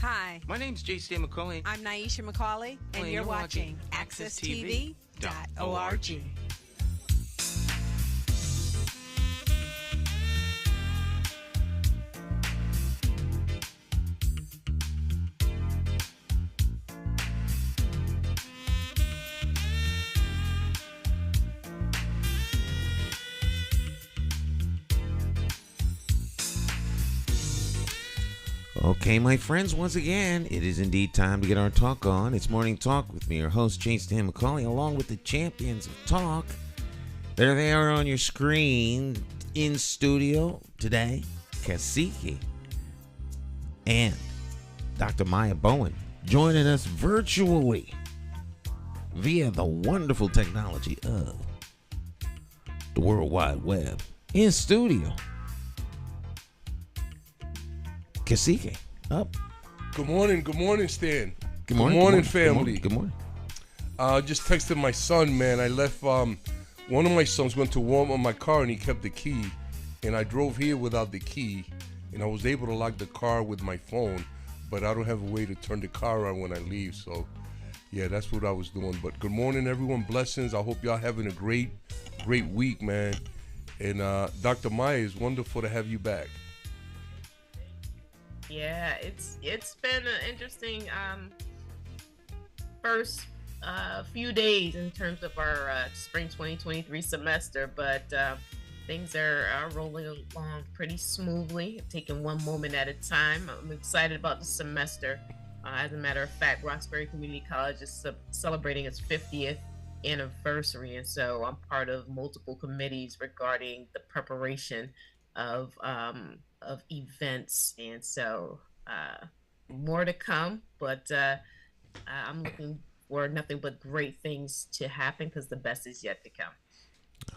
Hi, My name's J.C. McCauley. I'm Naisha McCauley, and Well, you're watching AccessTV.org. Okay, my friends, once again, it is indeed time to get our talk on. It's Morning Talk with me, your host, J.C. McCauley, along with the champions of talk. There they are on your screen in studio today, Cacique and Dr. Maya Bowen, joining us virtually via the wonderful technology of the World Wide Web in studio. Cacique, up. Good morning, Stan. Good morning, family. Good morning. Just texted my son, man. I left, one of my sons went to warm up my car and he kept the key. And I drove here without the key. And I was able to lock the car with my phone. But I don't have a way to turn the car on when I leave. So, yeah, that's what I was doing. But good morning, everyone. Blessings. I hope y'all having a great week, man. And Dr. Maya, it's wonderful to have you back. Yeah, it's been an interesting first few days in terms of our spring 2023 semester, but things are rolling along pretty smoothly, taking one moment at a time. I'm excited about the semester. As a matter of fact, Roxbury Community College is celebrating its 50th anniversary, and so I'm part of multiple committees regarding the preparation of events, and so more to come, but I'm looking for nothing but great things to happen because the best is yet to come.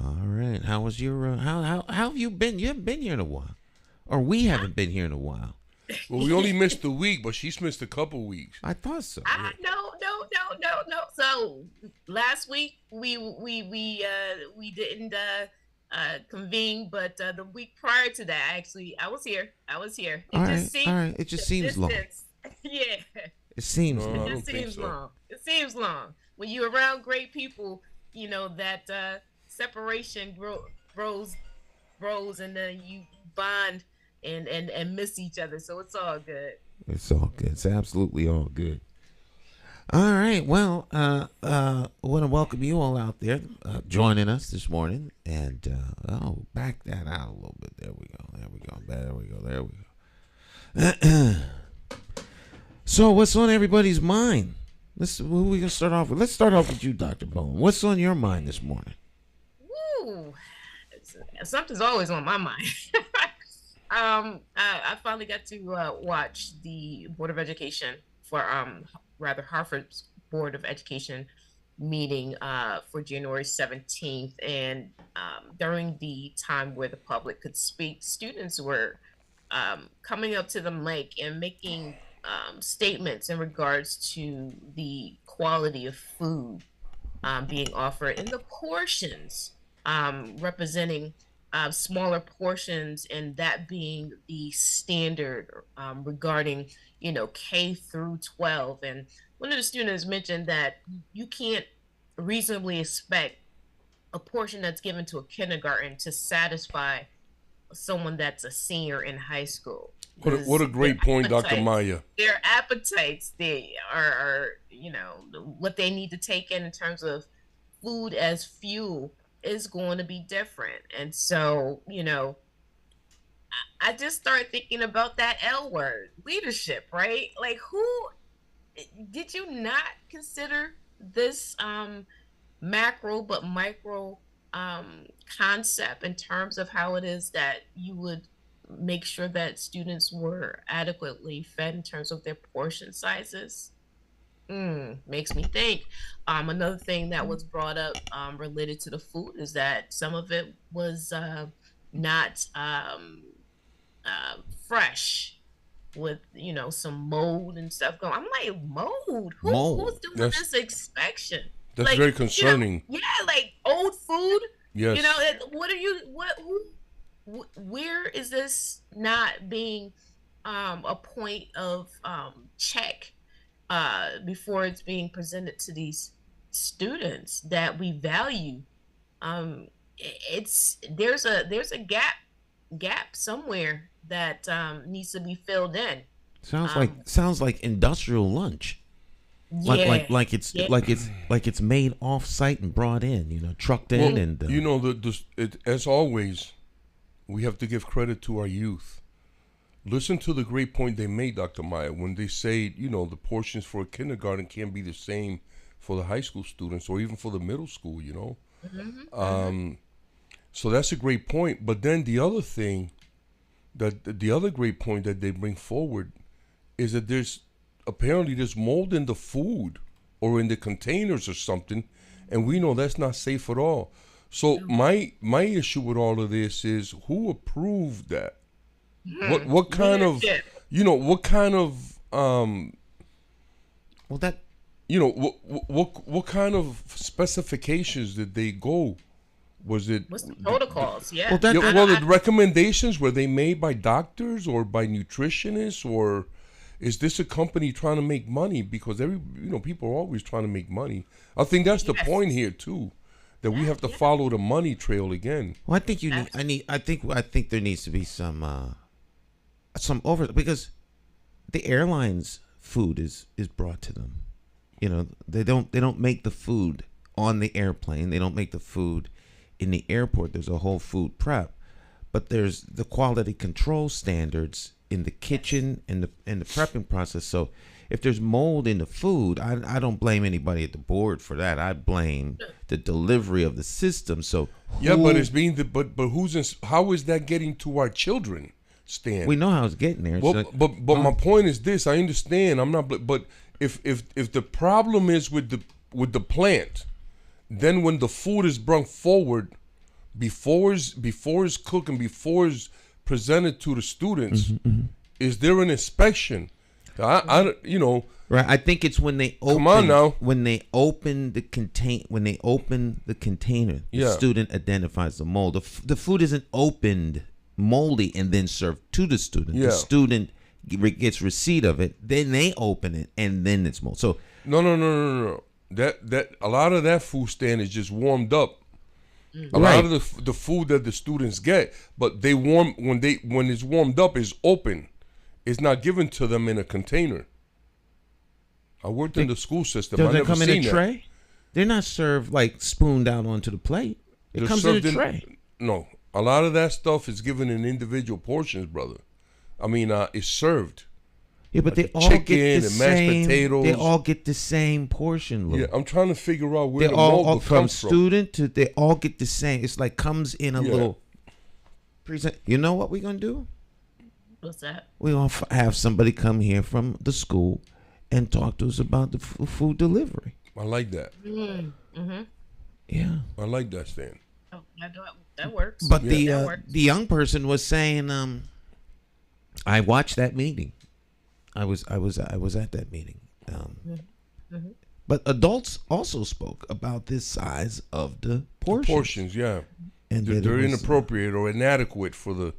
All right. How was your how have you been? You haven't been here in a while, or we haven't been here in a while. Well, we only missed a week, but she's missed a couple weeks. I thought so. No. So last week we didn't convene, but the week prior to that, actually, I was here. It All just right, seems, all right. It just seems long. Yeah, It seems No, long. I it don't just think seems so. long. It seems long. When you're around great people, you know that separation grows, and then you bond and miss each other. So it's all good. It's all good. It's absolutely all good. All right. Well, I want to welcome you all out there joining us this morning. And, back that out a little bit. There we go. So what's on everybody's mind? Who are we going to start off with? Let's start off with you, Dr. Bowen. What's on your mind this morning? Woo! Something's always on my mind. I finally got to watch the Board of Education for Harvard's Board of Education meeting for January 17th, and during the time where the public could speak, students were coming up to the mic and making statements in regards to the quality of food being offered and the portions representing smaller portions, and that being the standard regarding K through 12. And one of the students mentioned that you can't reasonably expect a portion that's given to a kindergarten to satisfy someone that's a senior in high school. What a great point, Dr. Maya. Their appetites, they are what they need to take in terms of food as fuel is going to be different. And so, I just started thinking about that L word, leadership, right? Like, who did you not consider this macro but micro concept in terms of how it is that you would make sure that students were adequately fed in terms of their portion sizes? Makes me think. Another thing that was brought up related to the food is that some of it was not fresh, with some mold and stuff going. I'm like, mold? Who's doing this inspection? That's very concerning. Like old food. Yes. Where is this not being a point of check before it's being presented to these students that we value. um it's there's a gap somewhere that needs to be filled in. um Sounds like industrial lunch. yeah, yeah. Like it's made off site and brought in, trucked in Well, and as always, we have to give credit to our youth. Listen to the great point they made, Dr. Maya, when they say, the portions for a kindergarten can't be the same for the high school students or even for the middle school. Hmm. So that's a great point. But then the other thing, the other great point that they bring forward is that there's mold in the food or in the containers or something, and we know that's not safe at all. So my issue with all of this is who approved that? What kind of Leadership. what kind of well that what kind of specifications did they go? Was it What's the protocols? well Yeah. that, yeah, that well, the recommendations, were they made by doctors or by nutritionists, or is this a company trying to make money? Because people are always trying to make money. I think that's the Yes. point here too, that we Yeah, have to yeah. follow the money trail again. well, I think you need I think there needs to be some over because the airlines food is brought to them. They don't make the food on the airplane. They don't make the food in the airport. There's a whole food prep, but there's the quality control standards in the kitchen and the prepping process. So if there's mold in the food, I don't blame anybody at the board for that. I blame the delivery of the system. So Yeah, but it's being but how is that getting to our children, Stan? we know how it's getting there. Well, So- but my point is this. I understand. I'm not. But if the problem is with the plant, then when the food is brought forward, before it's cooked and before it's presented to the students, is there an inspection? Right, I think it's when they open. Come on now. When they open the container, the Yeah. student identifies the mold. The food isn't opened moldy and then served to the student. Yeah. The student gets receipt of it, then they open it, and then it's mold. So No. That a lot of that food stand is just warmed up. A Right. lot of the food that the students get, but they warm when it's warmed up is open. It's not given to them in a container. I worked in the school system. does I it never come in seen a that. tray? They're not served like spooned out onto the plate. It They're comes in a served tray. No, a lot of that stuff is given in individual portions, brother. I mean, it's served. Yeah, but they Like all chicken get the and mashed same. potatoes. They all get the same portion. Lou. Yeah, I'm trying to figure out where They the all mold will from come from. student to they all get the same. It's like comes in a Yeah. little present. You know what we're gonna do? What's that? We're gonna have somebody come here from the school and talk to us about the food delivery. I like that. Mm-hmm. Yeah, I like that, Stan. Oh, that works. but That works. the young person was saying, I watched that meeting. I was at that meeting. But adults also spoke about the size of the portions. Portions, yeah. And They're, that it they're was, inappropriate or inadequate for the.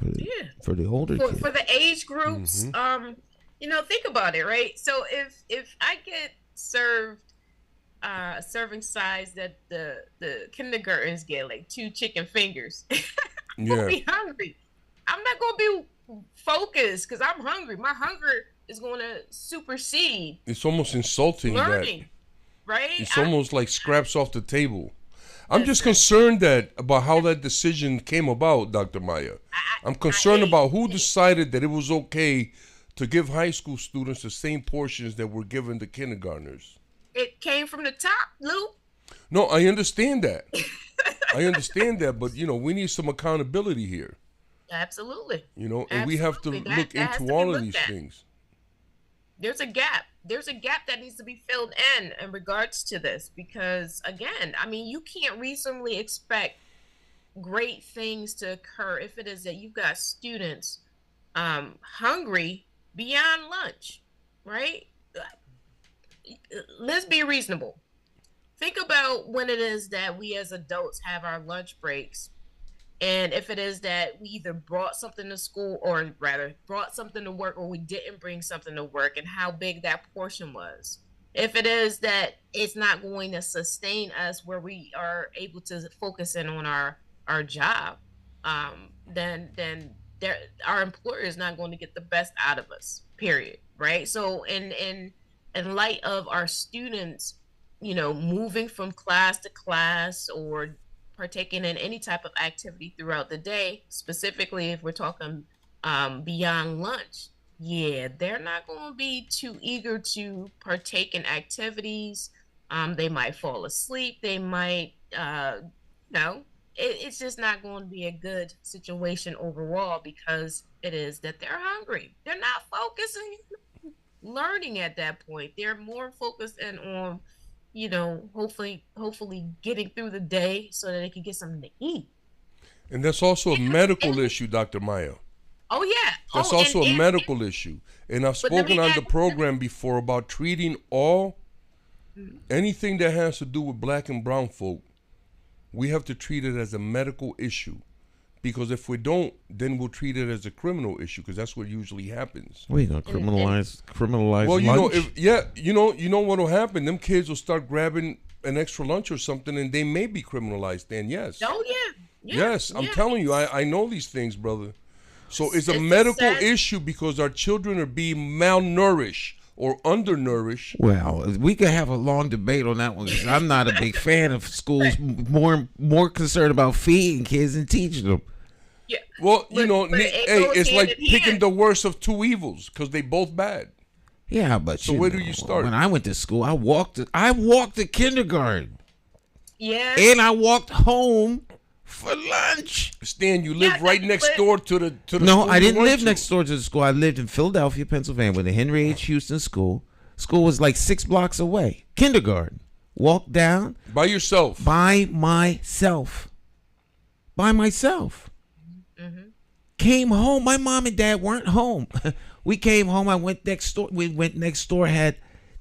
Yeah. for the older for, kids. for the age groups. Think about it, right? So if I get served a serving size that the kindergartens get, like 2 chicken fingers, I'm Yeah. gonna be hungry. I'm not gonna be focused because I'm hungry. My hunger is gonna supersede It's almost insulting learning, right? that it's almost like scraps off the table. I'm just concerned about how that decision came about, Dr. Maya. I'm concerned about who decided that it was okay to give high school students the same portions that were given to kindergartners. It came from the top, Lou. No, I understand that. I understand that, but we need some accountability here. Absolutely. And we have to Absolutely. look That has to into be all of looked these at. things. There's a gap. There's a gap that needs to be filled in regards to this because, again, I mean, you can't reasonably expect great things to occur if it is that you've got students hungry beyond lunch, right? Let's be reasonable. Think about when it is that we as adults have our lunch breaks And if it is that we either brought something to school, or rather brought something to work, or we didn't bring something to work, and how big that portion was. If it is that it's not going to sustain us where we are able to focus in on our job, then there, our employer is not going to get the best out of us. Period. Right. So in light of our students, moving from class to class, or partaking in any type of activity throughout the day, specifically if we're talking beyond lunch, yeah, they're not going to be too eager to partake in activities. They might fall asleep. They might, no, it's just not going to be a good situation overall, because it is that they're hungry. They're not focusing, learning at that point. They're more focused in on, hopefully getting through the day so that they can get something to eat. And that's also a medical issue, Dr. Maya. Oh yeah. That's Oh, also a medical issue. And I've spoken on the program before about treating anything that has to do with black and brown folk. We have to treat it as a medical issue. Because if we don't, then we'll treat it as a criminal issue, because that's what usually happens. Well, you're gonna criminalize well, lunch? you know what'll happen? Them kids will start grabbing an extra lunch or something, and they may be criminalized then, yes. Oh, yeah. Yes, I'm telling you, I know these things, brother. So it's a medical issue because our children are being malnourished or undernourished. Well, we could have a long debate on that one, because I'm not a big fan of schools more concerned about feeding kids and teaching them. Yeah. Well, it's like picking the worst of two evils, because they both bad. Yeah, but so where do you start? When I went to school, I walked to kindergarten. Yeah. And I walked home for lunch. Stan, you live right next door to the No, I didn't live next door to the school. I lived in Philadelphia, Pennsylvania, with the Henry H. Houston School. School was like 6 blocks away. Kindergarten. Walked down. By yourself. By myself. Mm-hmm. Came home. My mom and dad weren't home. We came home. I went next door. We went next door. Had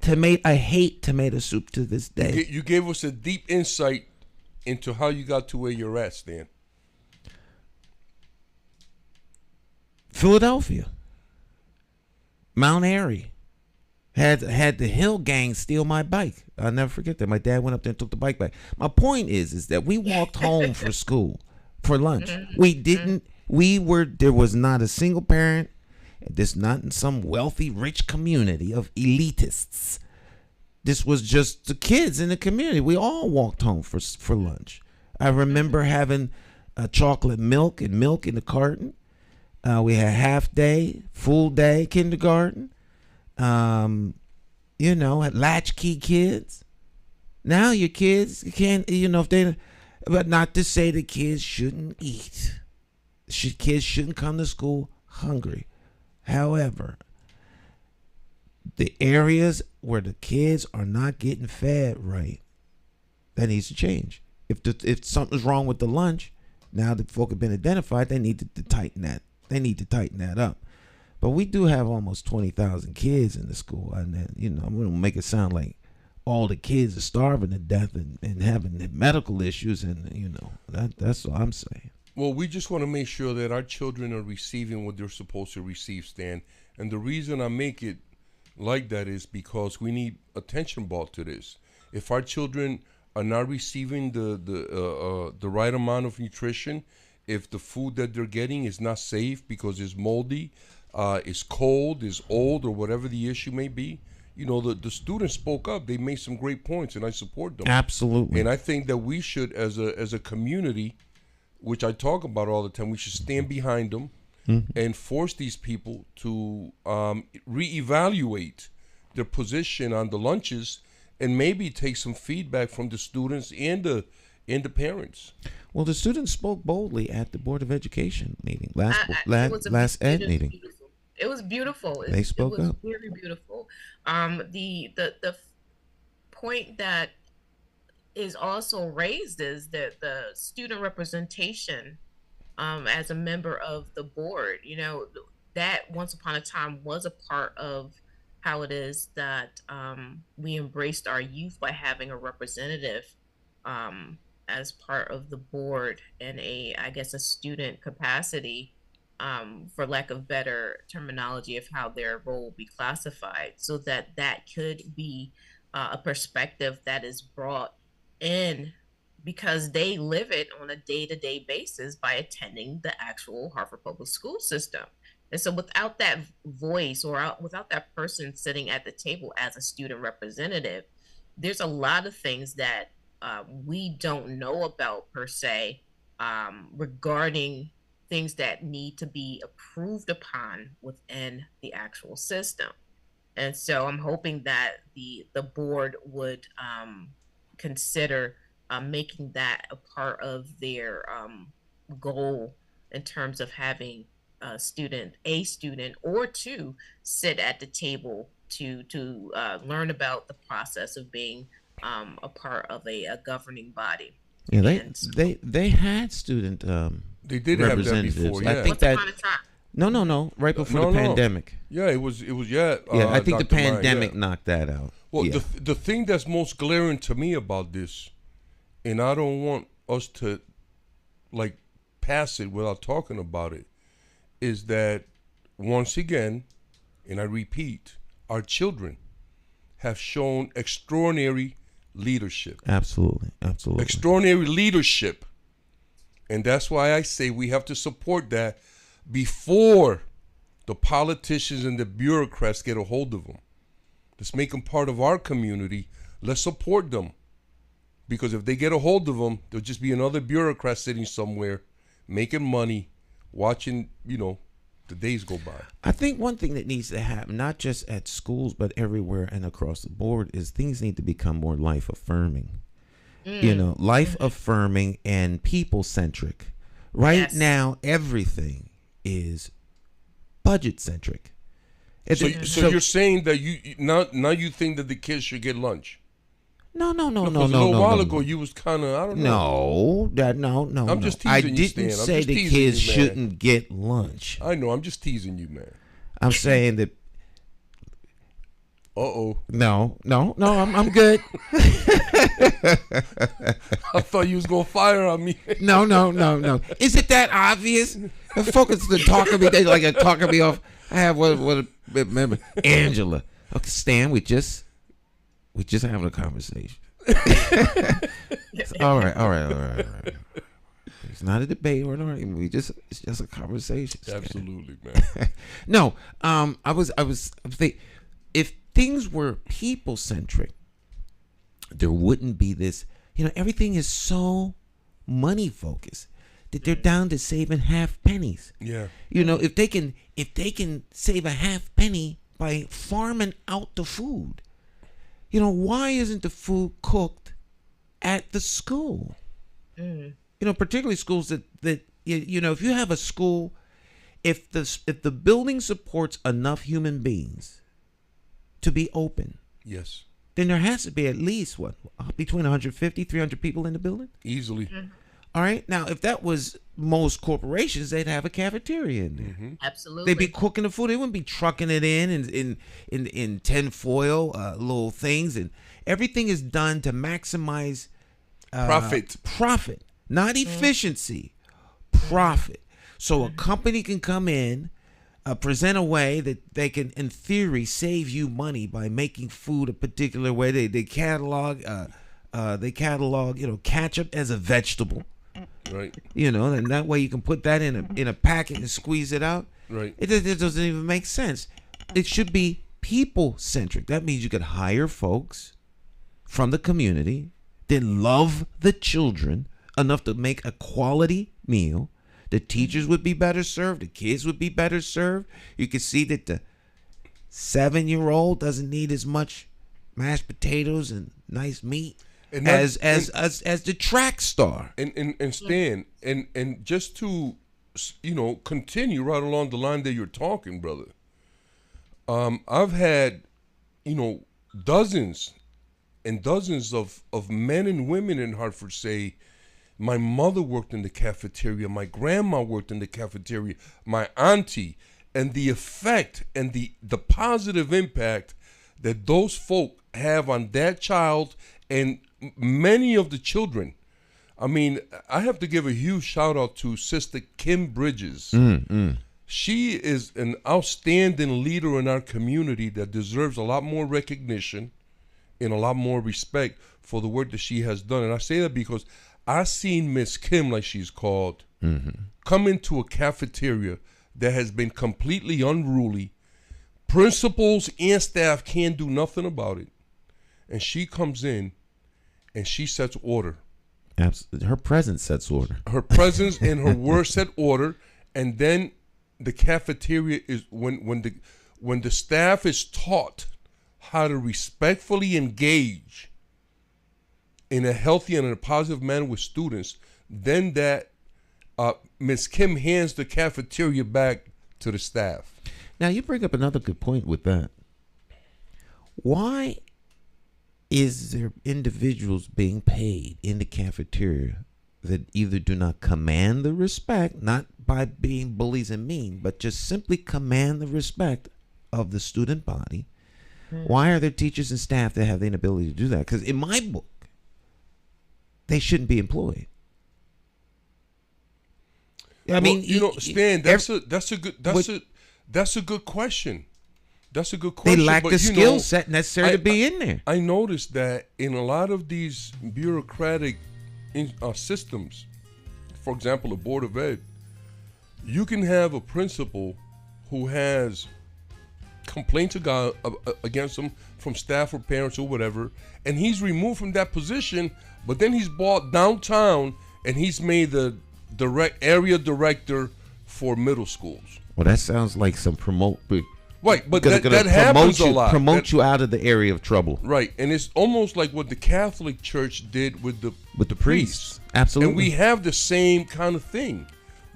I hate tomato soup to this day. You gave us a deep insight into how you got to where you're at, Stan. Philadelphia. Mount Airy. Had the Hill Gang steal my bike. I'll never forget that. My dad went up there and took the bike back. My point is that we walked home for school, for lunch. There was not a single parent. This not in some wealthy, rich community of elitists. This was just the kids in the community. We all walked home for lunch. I remember having chocolate milk in the carton. We had half day, full day kindergarten. Had latchkey kids. Now your kids can't, if they, but not to say the kids shouldn't eat. Kids shouldn't come to school hungry. However, the areas where the kids are not getting fed right, that needs to change. If something's wrong with the lunch, now that folk have been identified, they need to tighten that. They need to tighten that up. But we do have almost 20,000 kids in the school, and I'm going to make it sound like all the kids are starving to death and having medical issues, and that's all I'm saying. Well, we just want to make sure that our children are receiving what they're supposed to receive, Stan. And the reason I make it like that is because we need attention brought to this. If our children are not receiving the right amount of nutrition, if the food that they're getting is not safe because it's moldy, is cold, is old, or whatever the issue may be, the students spoke up. They made some great points, and I support them. Absolutely. And I think that we should, as a community, which I talk about all the time, we should stand behind them and force these people to reevaluate their position on the lunches, and maybe take some feedback from the students and the parents. Well, the students spoke boldly at the Board of Education meeting last ed meeting. Beautiful. It was beautiful. They spoke up. It was very beautiful. The point that is also raised is that the student representation as a member of the board, that once upon a time was a part of how it is that we embraced our youth by having a representative as part of the board in I guess, a student capacity, for lack of better terminology of how their role will be classified, so that that could be a perspective that is brought in because they live it on a day-to-day basis by attending the actual Harvard public school system. And so without that voice or without that person sitting at the table as a student representative, there's a lot of things that we don't know about per se, regarding things that need to be approved upon within the actual system. And so I'm hoping that the board would consider making that a part of their goal in terms of having a student or two sit at the table to learn about the process of being a part of a governing body. Yeah, And they had student They did have that representatives. before. Yeah. I think once that upon a time, no, right before No, the no. pandemic. Yeah, it was. Yeah. Yeah, I think the Dr. Meyer, pandemic yeah. knocked that out. Well, yeah. the thing that's most glaring to me about this, and I don't want us to like pass it without talking about it, is that once again, and I repeat, our children have shown extraordinary leadership. Absolutely. Extraordinary leadership. And that's why I say we have to support that before the politicians and the bureaucrats get a hold of them. Let's make them part of our community. Let's support them. Because if they get a hold of them, there'll just be another bureaucrat sitting somewhere making money, watching, the days go by. I think one thing that needs to happen, not just at schools, but everywhere and across the board, is things need to become more life affirming. Life affirming and people centric. Right Yes. now, everything is budget centric. So you're saying that now you think that the kids should get lunch? No. A little while ago, you was kind of, I don't know. No. I'm just I teasing you, didn't Stan. I'm say just the teasing kids you, man. shouldn't get lunch. I know. I'm just teasing you, man. I'm saying that. Uh-oh. No. I'm good. I thought you was going to fire on me. No. Is it that obvious? The focus to talking me. They like talking me off. I have what remember Angela. Okay, Stan. We just having a conversation. All right. It's not a debate or an argument. It's just a conversation. Stan. Absolutely, man. No. I was thinking, if things were people centric, there wouldn't be this. Everything is so money focused that they're down to saving half pennies. Yeah. If they can save a half penny by farming out the food, why isn't the food cooked at the school? Particularly schools that if you have a school, if the building supports enough human beings to be open, Yes. then there has to be at least between 150, 300 people in the building. Easily. All right. Now, if that was most corporations, they'd have a cafeteria in there. absolutely. They'd be cooking the food. They wouldn't be trucking it in tin foil little things, and everything is done to maximize profit, not efficiency, profit. So a company can come in, present a way that they can, in theory, save you money by making food a particular way. They catalog ketchup as a vegetable. Right. And that way you can put that in a packet and squeeze it out. Right. It doesn't even make sense. It should be people centric. That means you could hire folks from the community that love the children enough to make a quality meal. The teachers would be better served. The kids would be better served. You could see that the 7-year-old doesn't need as much mashed potatoes and nice meat as the track star. And Stan, and just to continue right along the line that you're talking, brother. I've had dozens and dozens of men and women in Hartford say, my mother worked in the cafeteria, my grandma worked in the cafeteria, my auntie, and the effect and the positive impact that those folk have on that child and many of the children. I mean, I have to give a huge shout out to Sister Kim Bridges. She is an outstanding leader in our community that deserves a lot more recognition and a lot more respect for the work that she has done. And I say that because I seen Miss Kim, like she's called, come into a cafeteria that has been completely unruly. Principals and staff can't do nothing about it. And she comes in and she sets order. Absolutely. Her presence sets order. Her presence and her words set order. And then the cafeteria is when the staff is taught how to respectfully engage in a healthy and in a positive manner with students, then that Ms. Kim hands the cafeteria back to the staff. Now, you bring up another good point with that. Why is there individuals being paid in the cafeteria that either do not command the respect, not by being bullies and mean, but just simply command the respect of the student body? Why are there teachers and staff that have the inability to do that? Because in my book, they shouldn't be employed. I mean, Stan, that's a good question. That's a good question. They lack the skill set necessary to be in there. I noticed that in a lot of these bureaucratic systems, for example, the Board of Ed, you can have a principal who has complaints against him from staff or parents or whatever, and he's removed from that position, but then he's brought downtown and he's made the area director for middle schools. Well, that sounds like some Right, but that happens a lot. Promote you out of the area of trouble. Right, and it's almost like what the Catholic Church did with the priests. Absolutely. And we have the same kind of thing.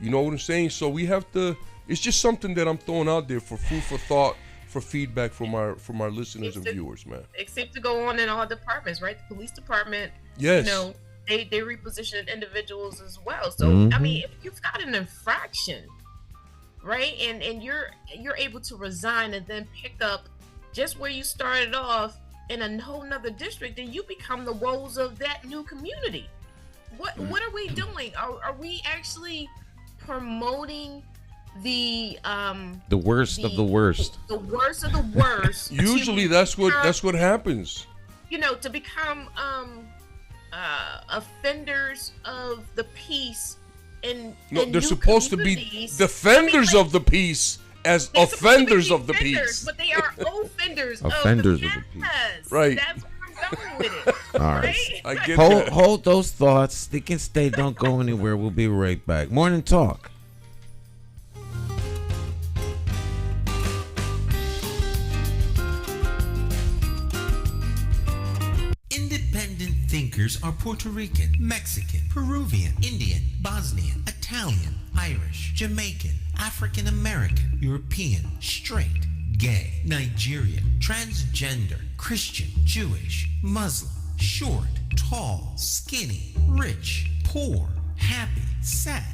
You know what I'm saying? So we have to. It's just something that I'm throwing out there for food for thought, for feedback from our listeners and viewers, man. It seems to go on in all departments, right? The police department. Yes. They reposition individuals as well. So I mean, if you've got an infraction, right, and you're able to resign and then pick up just where you started off in a whole nother district, then you become the woes of that new community. What are we doing? Are we actually promoting the worst of the worst? The worst of the worst. Usually that's what happens. To become offenders of the peace. They're supposed to be defenders of the peace as offenders of the peace. But they are offenders of the peace. Right. That's where I'm going with it. All right. I get that. Hold those thoughts. They can stay. Don't go anywhere. We'll be right back. Morning Talk. Independent thinkers are Puerto Rican, Mexican, Peruvian, Indian, Bosnian, Italian, Irish, Jamaican, African American, European, straight, gay, Nigerian, transgender, Christian, Jewish, Muslim, short, tall, skinny, rich, poor, happy, sad.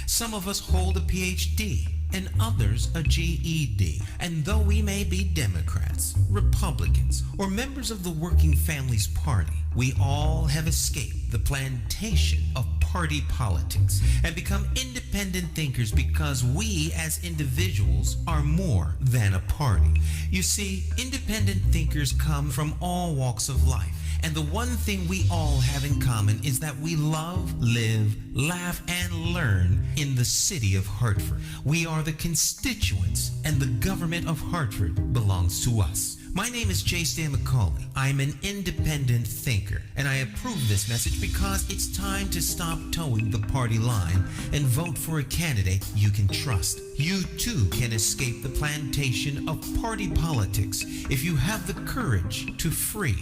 Some of us hold a PhD and others a GED. And though we may be Democrats, Republicans, or members of the Working Families Party, we all have escaped the plantation of party politics and become independent thinkers because we as individuals are more than a party. You see, independent thinkers come from all walks of life. And the one thing we all have in common is that we love, live, laugh, and learn in the city of Hartford. We are the constituents, and the government of Hartford belongs to us. My name is J. Stan McCauley. I'm an independent thinker, and I approve this message because it's time to stop towing the party line and vote for a candidate you can trust. You too can escape the plantation of party politics if you have the courage to free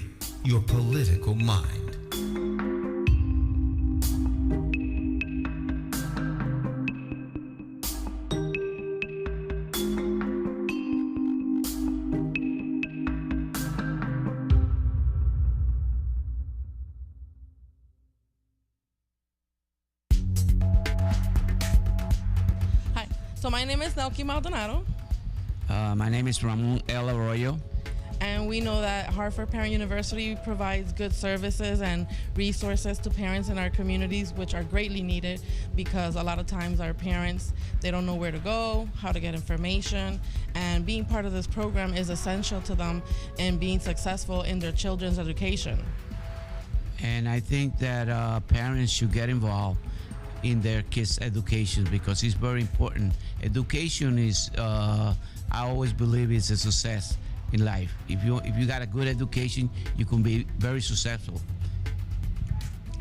your political mind. Hi, so my name is Nelky Maldonado. My name is Ramon L. Arroyo. And And we know that Hartford Parent University provides good services and resources to parents in our communities, which are greatly needed because a lot of times our parents, they don't know where to go, how to get information, and being part of this program is essential to them in being successful in their children's education. And I think that parents should get involved in their kids' education because it's very important. Education is, I always believe, is a success in life. If you got a good education, you can be very successful.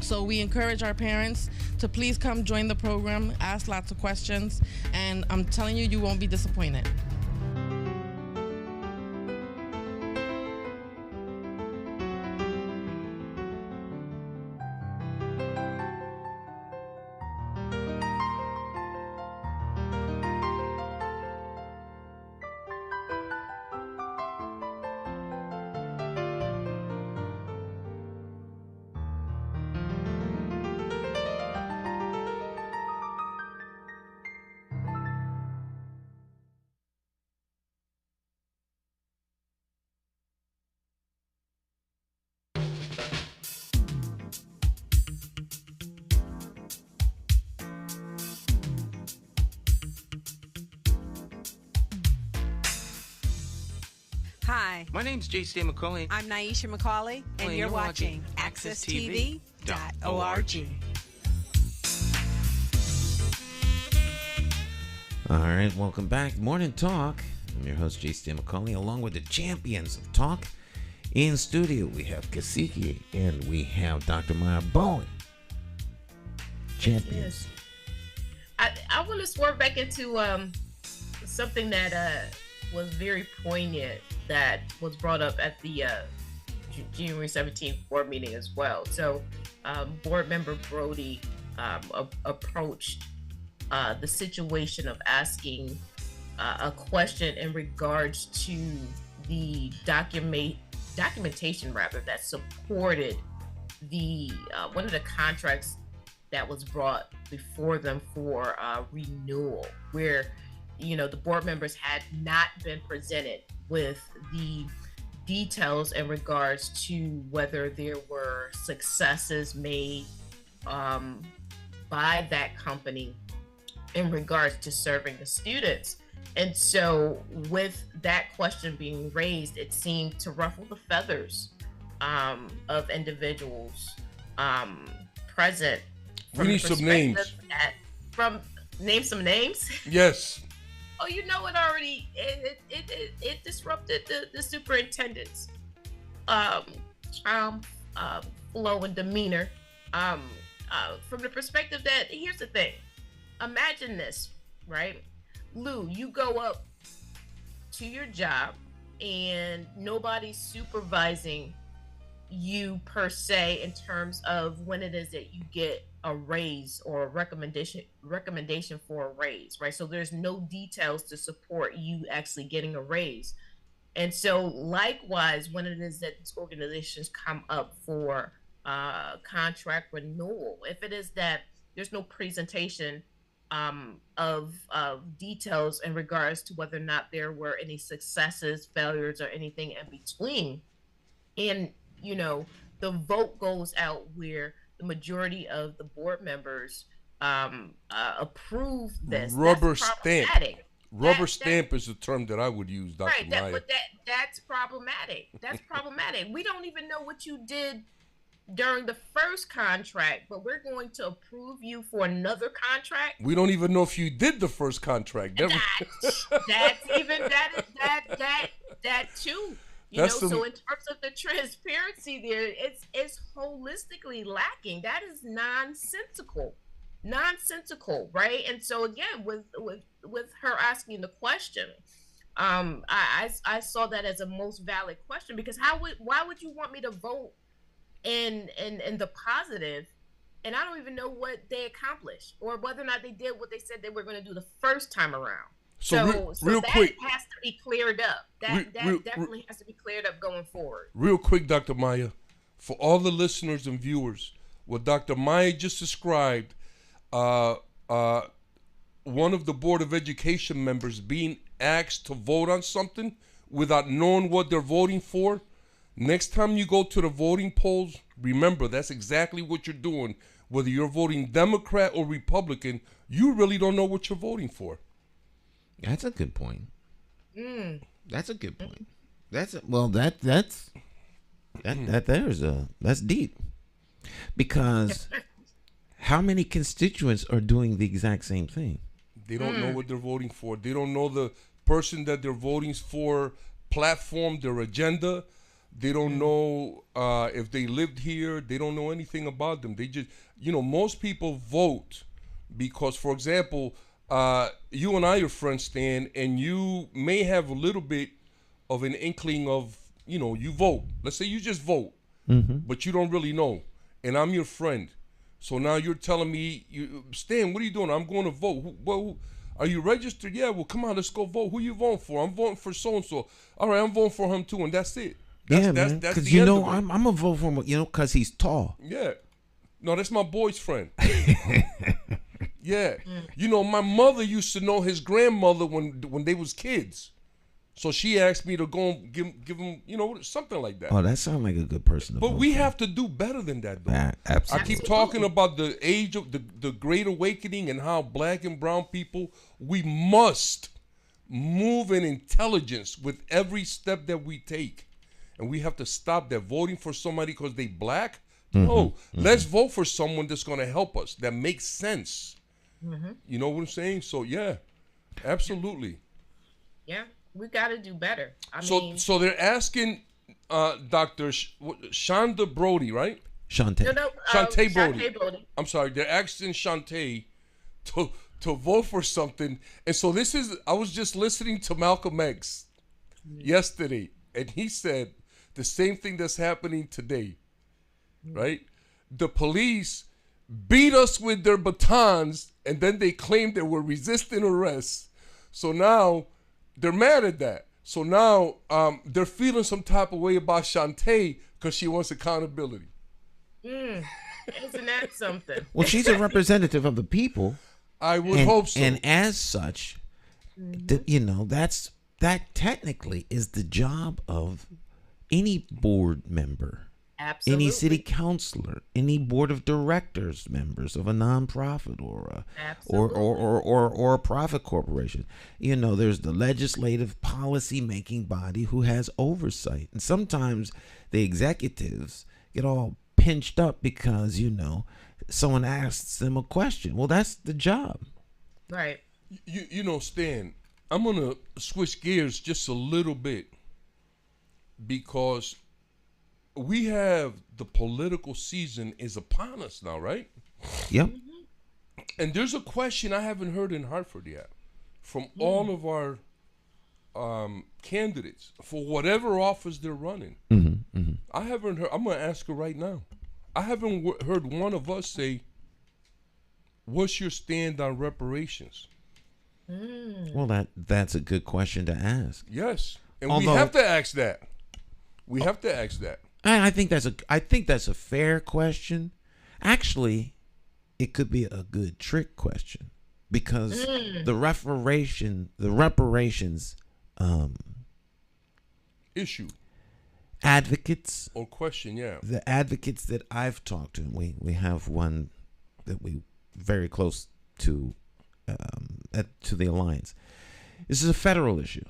So we encourage our parents to please come join the program, ask lots of questions, and I'm telling you, you won't be disappointed. Hi, My name's J.C. McCauley. I'm Naisha McCauley, and you're watching AccessTV.org. All right, welcome back. Morning Talk. I'm your host, J.C. McCauley, along with the champions of talk. In studio, we have Cacique and we have Dr. Maya Bowen. Champions. I want to swerve back into something that was very poignant that was brought up at the January 17th board meeting as well. So board member Brody approached the situation of asking a question in regards to the documentation rather that supported the one of the contracts that was brought before them for renewal, where the board members had not been presented with the details in regards to whether there were successes made by that company in regards to serving the students. And so with that question being raised, it seemed to ruffle the feathers of individuals present. We need some names. Name some names? Yes. Oh, it already it disrupted the superintendent's flow and demeanor. From the perspective that, here's the thing. Imagine this, right? Lou, you go up to your job and nobody's supervising you per se in terms of when it is that you get a raise or a recommendation for a raise, right? So there's no details to support you actually getting a raise. And so likewise, when it is that organizations come up for contract renewal, if it is that there's no presentation of details in regards to whether or not there were any successes, failures, or anything in between, and the vote goes out where the majority of the board members approve this. Rubber stamp. Rubber stamp is the term that I would use, Dr. Right, Maya. but that's problematic. That's problematic. We don't even know what you did during the first contract, but we're going to approve you for another contract. We don't even know if you did the first contract. That too. So in terms of the transparency there, it's holistically lacking. That is nonsensical, right? And so again, with her asking the question, I saw that as a most valid question, because why would you want me to vote in the positive, and I don't even know what they accomplished or whether or not they did what they said they were going to do the first time around. So real that quick, has to be cleared up. That definitely has to be cleared up going forward. Real quick, Dr. Maya, for all the listeners and viewers, what Dr. Maya just described, one of the Board of Education members being asked to vote on something without knowing what they're voting for, next time you go to the voting polls, remember that's exactly what you're doing. Whether you're voting Democrat or Republican, you really don't know what you're voting for. That's a good point. That's a good point. That's deep. Because how many constituents are doing the exact same thing? They don't know what they're voting for. They don't know the person that they're voting for platform, their agenda. They don't know if they lived here. They don't know anything about them. They just, most people vote because, for example, you and I are friends, Stan, and you may have a little bit of an inkling of, you vote. Let's say you just vote, but you don't really know. And I'm your friend. So now you're telling me, Stan, what are you doing? I'm going to vote. Well, are you registered? Yeah, well, come on, let's go vote. Who you voting for? I'm voting for so-and-so. All right, I'm voting for him too, and that's it. That's because I'm gonna vote for him. Because he's tall. Yeah, no, that's my boy's friend. Yeah, my mother used to know his grandmother when they was kids, so she asked me to go and give him, something like that. Oh, that sounds like a good person. But we have to do better than that, though. Absolutely. I keep talking about the age of the Great Awakening and how black and brown people, we must move in intelligence with every step that we take. And we have to stop that voting for somebody because they black. No, let's vote for someone that's going to help us, that makes sense. You know what I'm saying? So, yeah, absolutely. Yeah, we got to do better. So they're asking Dr. Shonda Brody, right? Shantae. No, Shantae Brody. Shantae Brody. I'm sorry. They're asking Shantae to vote for something. And so I was just listening to Malcolm X yesterday, and he said the same thing that's happening today, right? The police beat us with their batons, and then they claimed they were resisting arrest. So now they're mad at that. So now they're feeling some type of way about Shantae because she wants accountability. Isn't that something? Well, she's a representative of the people. I would hope so. And as such, that technically is the job of any board member. Absolutely. Any city councilor, any board of directors members of a nonprofit or a profit corporation. There's the legislative policy making body who has oversight. And sometimes the executives get all pinched up because, someone asks them a question. Well, that's the job. Right. Stan, I'm going to switch gears just a little bit because we have the political season is upon us now, right? Yep. And there's a question I haven't heard in Hartford yet from all of our candidates for whatever office they're running. I haven't heard. I'm going to ask her right now. I haven't heard one of us say, what's your stand on reparations? Well, that's a good question to ask. Yes. And we have to ask that. We have to ask that. I think that's a fair question. Actually, it could be a good trick question because the reparations issue advocates or question, yeah. The advocates that I've talked to, we have one that we very close to the alliance. This is a federal issue.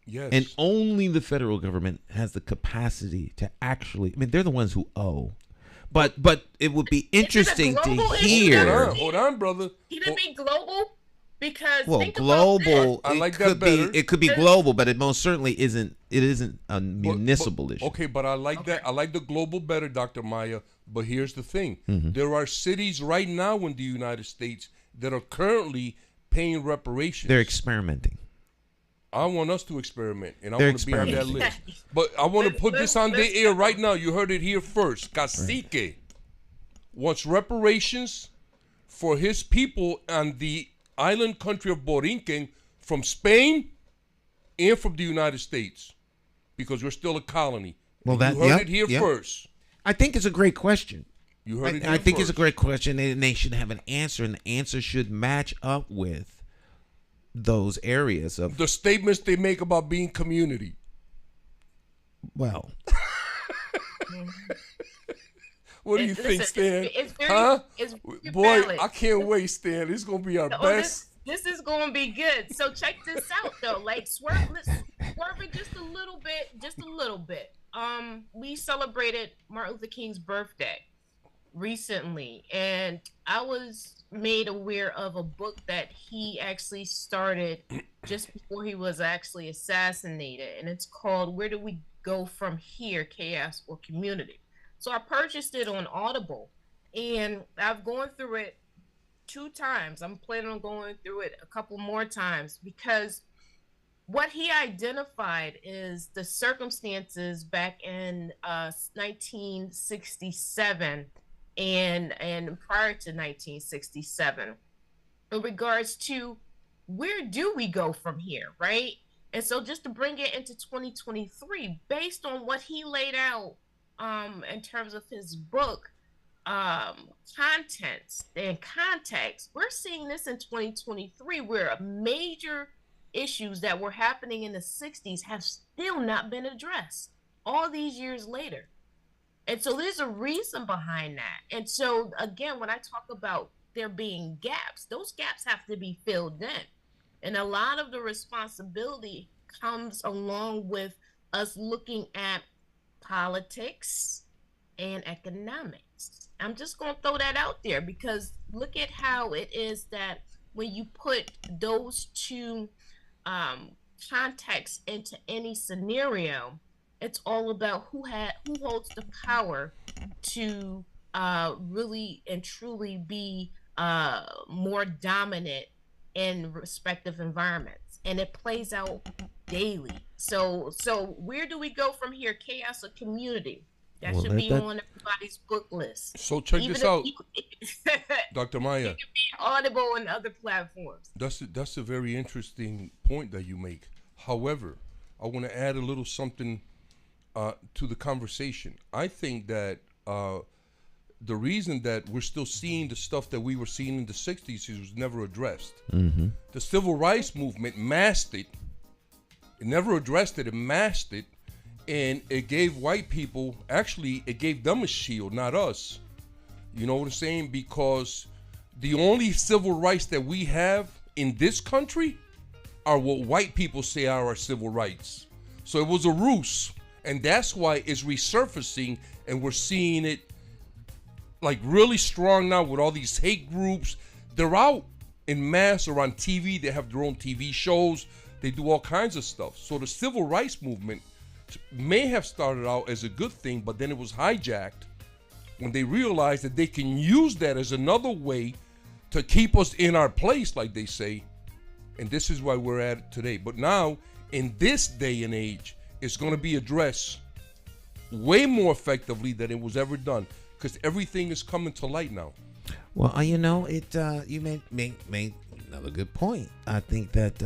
Yes. And only the federal government has the capacity to actually, they're the ones who owe. But it would be interesting to hear. Hold on, brother. Can it be global? Because global. I like that better. It could be global, but it most certainly isn't. It isn't a municipal issue. Okay, but I like that. I like the global better, Dr. Maya. But here's the thing: there are cities right now in the United States that are currently paying reparations. They're experimenting. I want us to experiment, and I want to be on that list. But I want to put this on the air right now. You heard it here first. Cacique wants reparations for his people on the island country of Borinquen from Spain and from the United States because we're still a colony. Well, you heard it here first. I think it's a great question. You heard it here I think first. it's a great question, and they should have an answer, and the answer should match up with those areas of, The statements they make about being community. well, What do you Listen, think, Stan? It's very, Huh? it's very Boy, valid. I can't wait, Stan. This is gonna be our Oh, best. this is going to be good. So check this out, though. Like swerving just a little bit. We celebrated Martin Luther King's birthday recently, and I was made aware of a book that he actually started just before he was actually assassinated, and it's called "Where Do We Go From Here: Chaos or Community?" So I purchased it on Audible, and I've gone through it 2 times. I'm planning on going through it a couple more times, because what he identified is the circumstances back in 1967 and prior to 1967 in regards to where do we go from here, right? And so just to bring it into 2023, based on what he laid out in terms of his book, contents and context, we're seeing this in 2023 where major issues that were happening in the 60s have still not been addressed all these years later. And so there's a reason behind that. And so again, when I talk about there being gaps, those gaps have to be filled in. And a lot of the responsibility comes along with us looking at politics and economics. I'm just going to throw that out there, because look at how it is that when you put those two contexts into any scenario, it's all about who holds the power to really and truly be more dominant in respective environments, and it plays out daily. So where do we go from here? Chaos or community? That should be on everybody's book list. So check this out, Dr. Maya. It can be Audible and other platforms. That's a very interesting point that you make. However, I want to add a little something to the conversation. I think that the reason that we're still seeing the stuff that we were seeing in the 60s was never addressed. mm-hmm. The civil rights movement masked it. It never addressed it. It masked it. And it gave white people, actually, it gave them a shield, not us. You know what I'm saying? Because the only civil rights that we have in this country are what white people say are our civil rights. So it was a ruse. And that's why it's resurfacing, and we're seeing it like really strong now with all these hate groups. They're out in mass or on TV. They have their own TV shows. They do all kinds of stuff. So the civil rights movement may have started out as a good thing, but then it was hijacked when they realized that they can use that as another way to keep us in our place, like they say. And this is why we're at it today. But now, in this day and age, it's going to be addressed way more effectively than it was ever done, because everything is coming to light now. Well, you know, you made another good point. I think that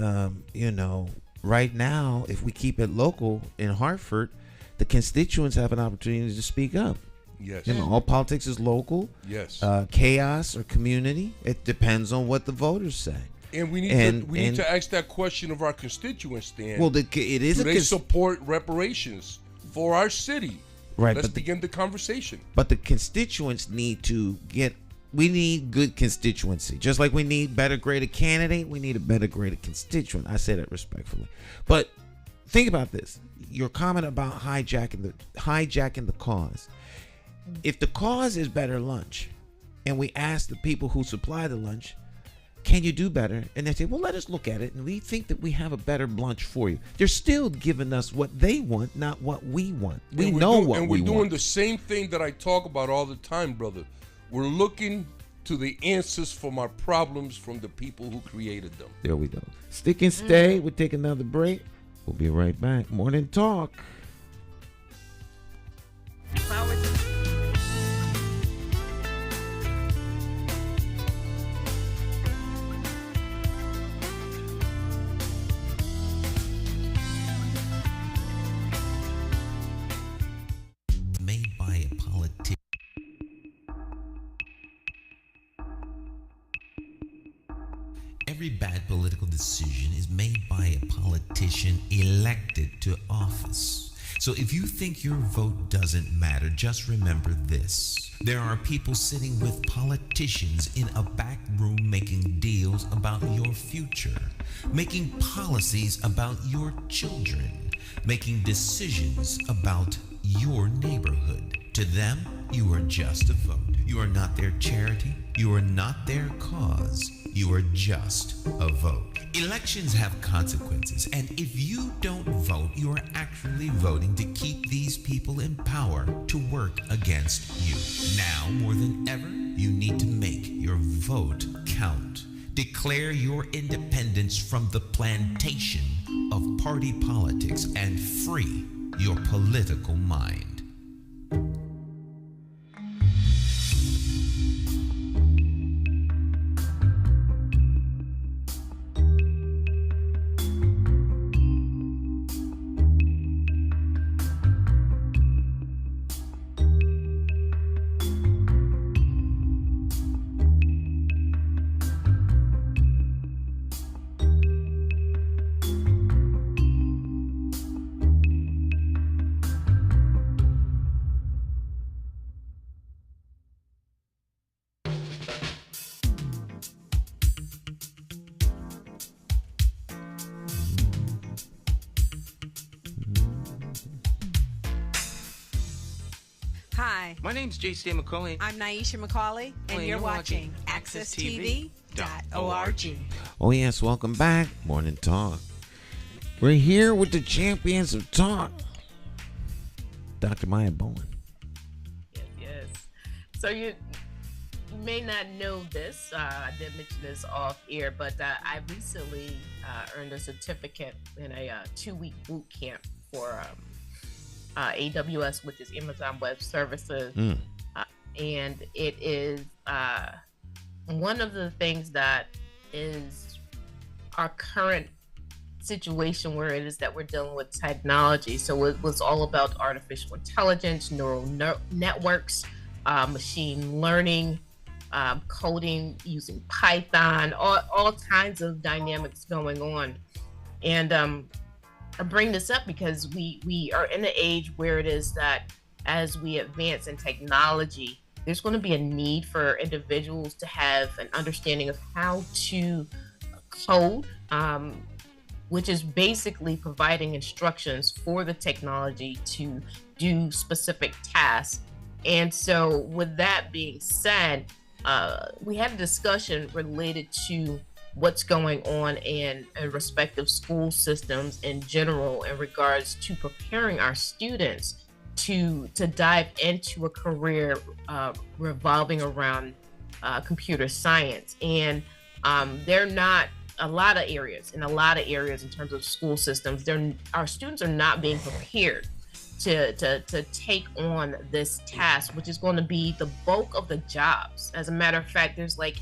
right now, if we keep it local in Hartford, the constituents have an opportunity to speak up. Yes. You know, all politics is local. Yes. Chaos or community, it depends on what the voters say. And we need to ask that question of our constituents, Stan. Well, it is. Do they support reparations for our city? Right. Let's begin the conversation. But the constituents need to we need good constituency. Just like we need better graded candidate, we need a better graded constituent. I say that respectfully. But think about this. Your comment about hijacking the cause. If the cause is better lunch, and we ask the people who supply the lunch, can you do better? And they say, well, let us look at it, and we think that we have a better lunch for you. They're still giving us what they want, not what we want. We know what we want. And we're doing the same thing that I talk about all the time, brother. We're looking to the answers from our problems from the people who created them. There we go. Stick and stay. We'll take another break. We'll be right back. Morning Talk. Made by a politician. Every bad political decision is made by a politician elected to office. So if you think your vote doesn't matter, just remember this. There are people sitting with politicians in a back room making deals about your future, making policies about your children, making decisions about your neighborhood. To them, you are just a vote. You are not their charity. You are not their cause. You are just a vote. Elections have consequences, and if you don't vote, you are actually voting to keep these people in power to work against you. Now, more than ever, you need to make your vote count. Declare your independence from the plantation of party politics and free your political mind. Hi, My name's J.C. McCauley. I'm Naisha McCauley, and you're watching AccessTV.org. Oh, yes, welcome back. Morning Talk. We're here with the champions of talk, Dr. Maya Bowen. Yes. So you may not know this. I did mention this off air, but I recently earned a certificate in a 2-week boot camp for AWS, which is Amazon Web Services. And it is one of the things that is our current situation where it is that we're dealing with technology. So it was all about artificial intelligence, neural networks, machine learning, coding using Python, all kinds of dynamics going on. And I bring this up because we are in an age where it is that as we advance in technology, there's going to be a need for individuals to have an understanding of how to code, which is basically providing instructions for the technology to do specific tasks. And so with that being said, we had a discussion related to what's going on in respective school systems in general in regards to preparing our students to dive into a career revolving around computer science. And they're not a lot of areas in terms of school systems, our students are not being prepared to take on this task, which is going to be the bulk of the jobs. As a matter of fact, there's like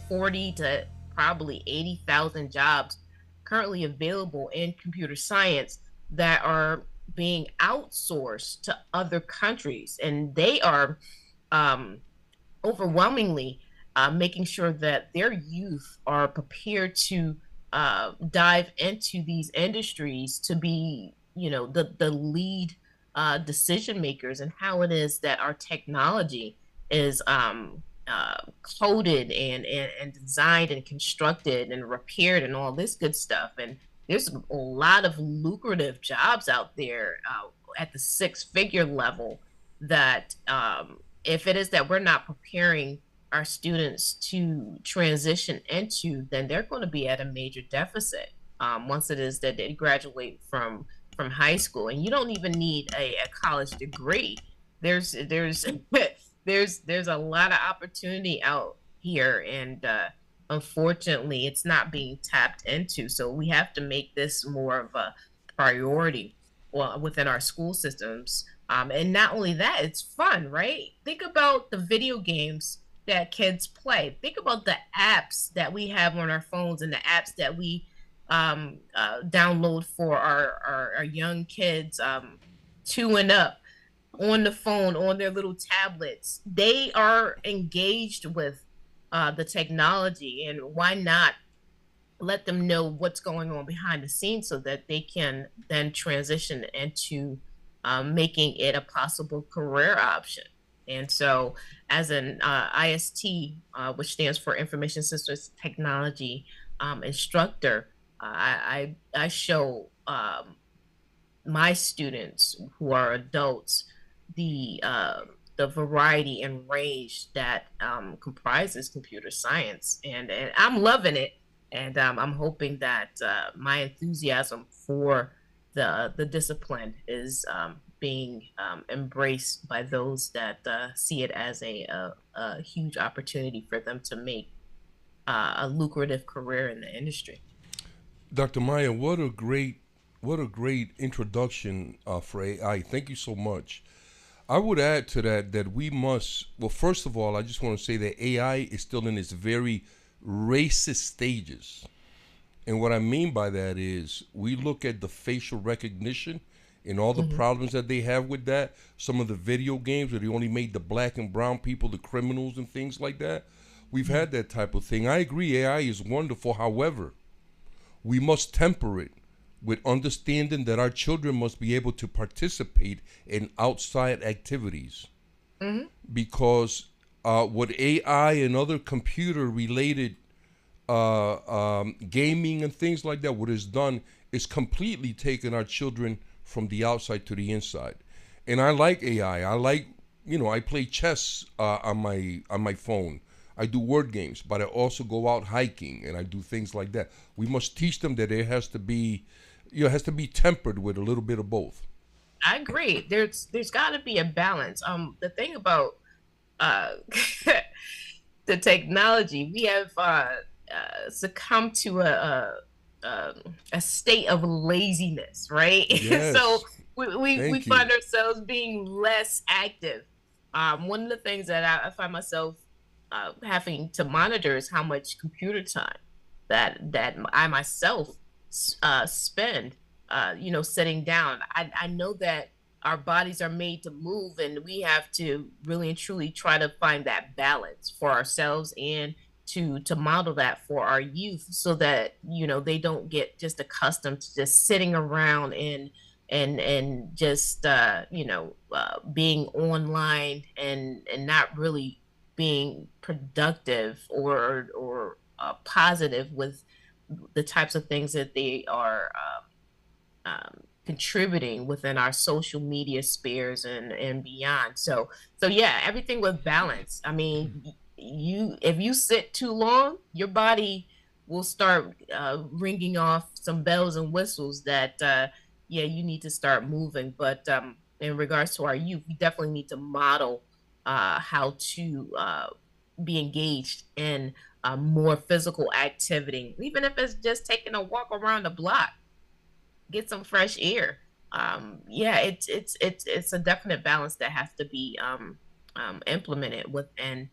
40 to probably 80,000 jobs currently available in computer science that are being outsourced to other countries, and they are overwhelmingly making sure that their youth are prepared to dive into these industries to be, the lead decision makers, and how it is that our technology is coded and designed and constructed and repaired and all this good stuff. And there's a lot of lucrative jobs out there at the 6-figure level that if it is that we're not preparing our students to transition into, then they're going to be at a major deficit once it is that they graduate from high school. And you don't even need a college degree. There's a lot of opportunity out here, and unfortunately it's not being tapped into. So we have to make this more of a priority within our school systems. And not only that, it's fun, right? Think about the video games that kids play. Think about the apps that we have on our phones and the apps that we download for our young kids 2 and up on the phone, on their little tablets. They are engaged with the technology, and why not let them know what's going on behind the scenes so that they can then transition into making it a possible career option. And so, as an IST, which stands for Information Systems Technology instructor, I show my students who are adults the variety and range that comprises computer science, and I'm loving it. And I'm hoping that my enthusiasm for the discipline is being embraced by those that see it as a huge opportunity for them to make a lucrative career in the industry. Dr. Maya, what a great introduction for AI. Thank you so much. I would add to that we must, well, first of all, I just want to say that AI is still in its very racist stages. And what I mean by that is we look at the facial recognition and all the problems that they have with that. Some of the video games where they only made the black and brown people the criminals and things like that. We've had that type of thing. I agree, AI is wonderful. However, we must temper it with understanding that our children must be able to participate in outside activities. Because what AI and other computer related gaming and things like that, what is done is completely taking our children from the outside to the inside. And I like AI. I like, I play chess on my phone. I do word games, but I also go out hiking and I do things like that. We must teach them that it has to be, has to be tempered with a little bit of both. I agree. There's got to be a balance. The thing about the technology, we have succumbed to a state of laziness, right? Yes. So we Thank you. find ourselves being less active. One of the things that I find myself having to monitor is how much computer time that I myself spend, sitting down. I know that our bodies are made to move, and we have to really and truly try to find that balance for ourselves and to model that for our youth so that they don't get just accustomed to just sitting around and just being online and not really being productive or positive with the types of things that they are contributing within our social media spheres and beyond. So yeah, everything with balance. I mean, if you sit too long, your body will start ringing off some bells and whistles that you need to start moving. But in regards to our youth, we definitely need to model how to be engaged in more physical activity, even if it's just taking a walk around the block, get some fresh air. It's a definite balance that has to be implemented within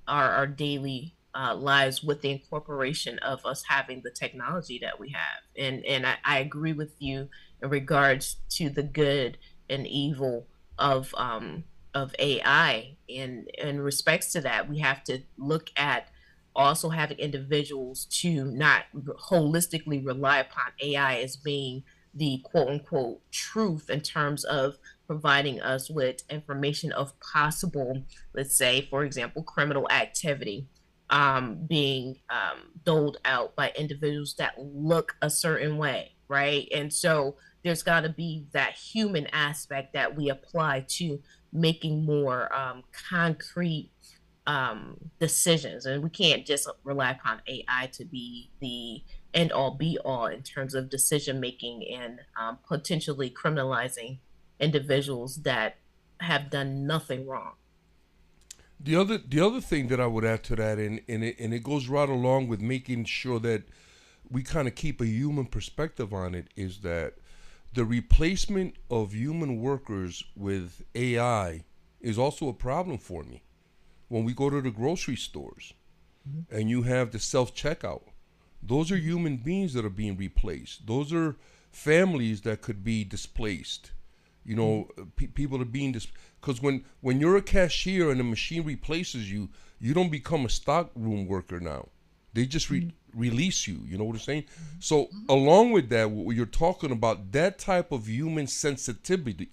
our daily lives with the incorporation of us having the technology that we have. And I agree with you in regards to the good and evil of AI. In respects to that, we have to look at also having individuals to not holistically rely upon AI as being the quote unquote truth in terms of providing us with information of possible, let's say, for example, criminal activity being doled out by individuals that look a certain way, right? And so there's got to be that human aspect that we apply to making more concrete decisions. And we can't just rely upon AI to be the end all be all in terms of decision making and potentially criminalizing individuals that have done nothing wrong. The other thing that I would add to that, and it goes right along with making sure that we kind of keep a human perspective on it, is that the replacement of human workers with AI is also a problem for me. When we go to the grocery stores and you have the self-checkout, those are human beings that are being replaced. Those are families that could be displaced. People are being because when you're a cashier and the machine replaces you, you don't become a stockroom worker now. They just release you. You know what I'm saying? So along with that, what you're talking about, that type of human sensitivity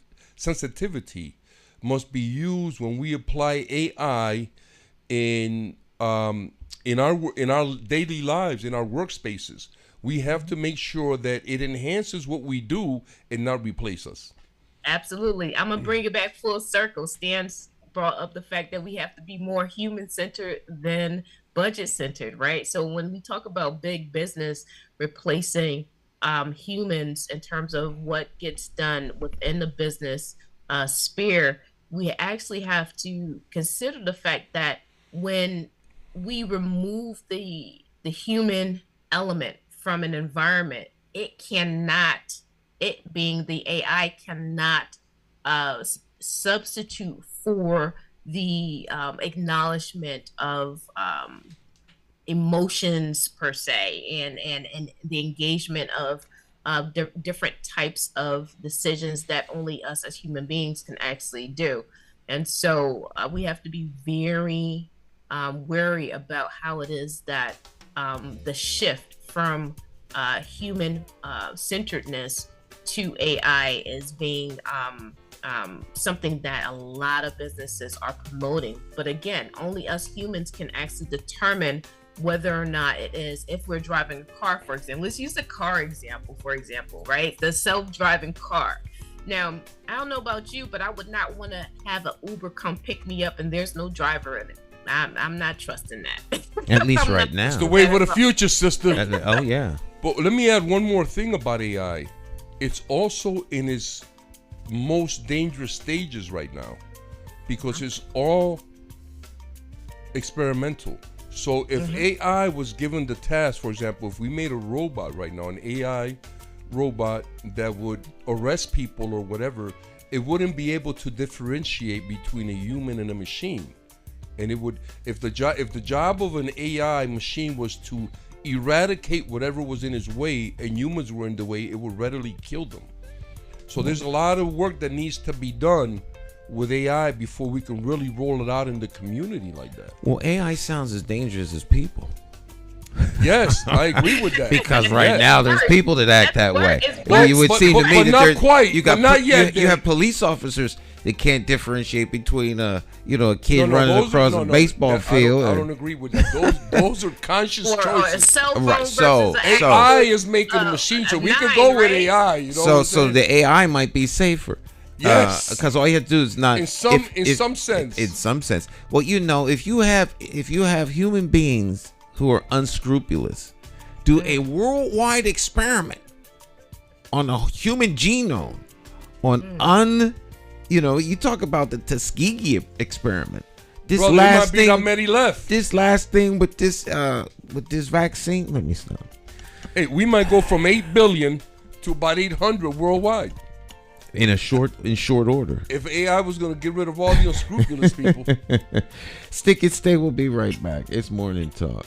must be used when we apply AI in our daily lives, in our workspaces. We have to make sure that it enhances what we do and not replace us. Absolutely. I'm going to bring it back full circle. Stan's brought up the fact that we have to be more human-centered than budget-centered, right? So when we talk about big business replacing humans in terms of what gets done within the business sphere, we actually have to consider the fact that when we remove the human element from an environment, it being the AI cannot substitute for the acknowledgement of emotions per se, and the engagement of different types of decisions that only us as human beings can actually do. And so we have to be very wary about how it is that the shift from human centeredness to AI is being something that a lot of businesses are promoting. But again, only us humans can actually determine whether or not it is, if we're driving a car, for example. Let's use the car example, for example, right? The self-driving car. Now, I don't know about you, but I would not want to have an Uber come pick me up and there's no driver in it. I'm not trusting that. At least right now. It's the wave of the future, sister. Oh, yeah. But let me add one more thing about AI. It's also in its most dangerous stages right now because it's all experimental. So if AI was given the task, for example, if we made a robot right now, an AI robot that would arrest people or whatever, it wouldn't be able to differentiate between a human and a machine. And it would, if the job of an AI machine was to eradicate whatever was in its way and humans were in the way, it would readily kill them. So there's a lot of work that needs to be done with AI before we can really roll it out in the community like that. Well, AI sounds as dangerous as people. Yes, I agree with that. Because right now there's people that act that way. Well, You would seem to me but that not there's quite, you got but not yet, you have police officers that can't differentiate between a kid running across a baseball field. I don't agree with that. Those are conscious or a choices. cell phone Right, versus so- an so- AI is making a machine, so we can go with AI. You know what I'm So saying? the AI might be safer. Yes. Because all you have to do is not In some sense. In some sense. Well, if you have human beings who are unscrupulous, do a worldwide experiment on a human genome, on you talk about the Tuskegee experiment. This Bro, last there might be thing, not many left. this last thing with this vaccine. Let me stop. Hey, we might go from 8 billion to about 800 worldwide. In short order. If AI was going to get rid of all the unscrupulous people. Stick it, stay. We'll be right back. It's Morning Talk.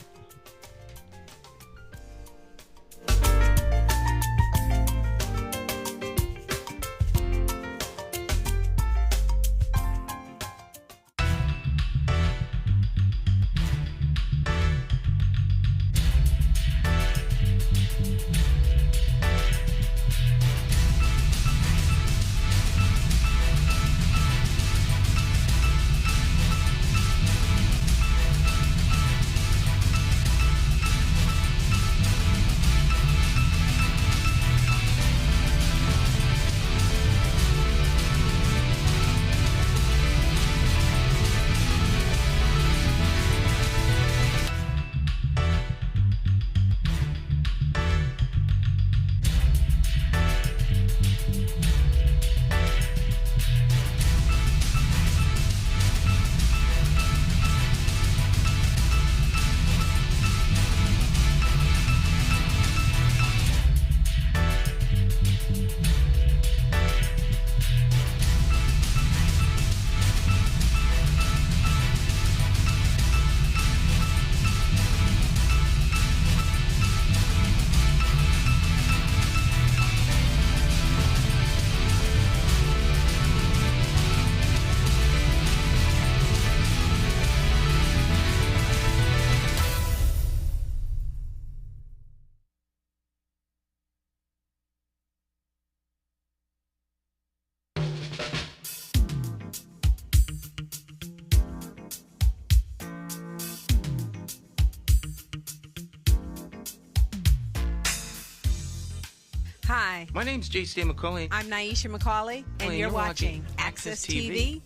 Hi, My name's J.C. McCauley. I'm Naisha McCauley, and you're watching AccessTV.org.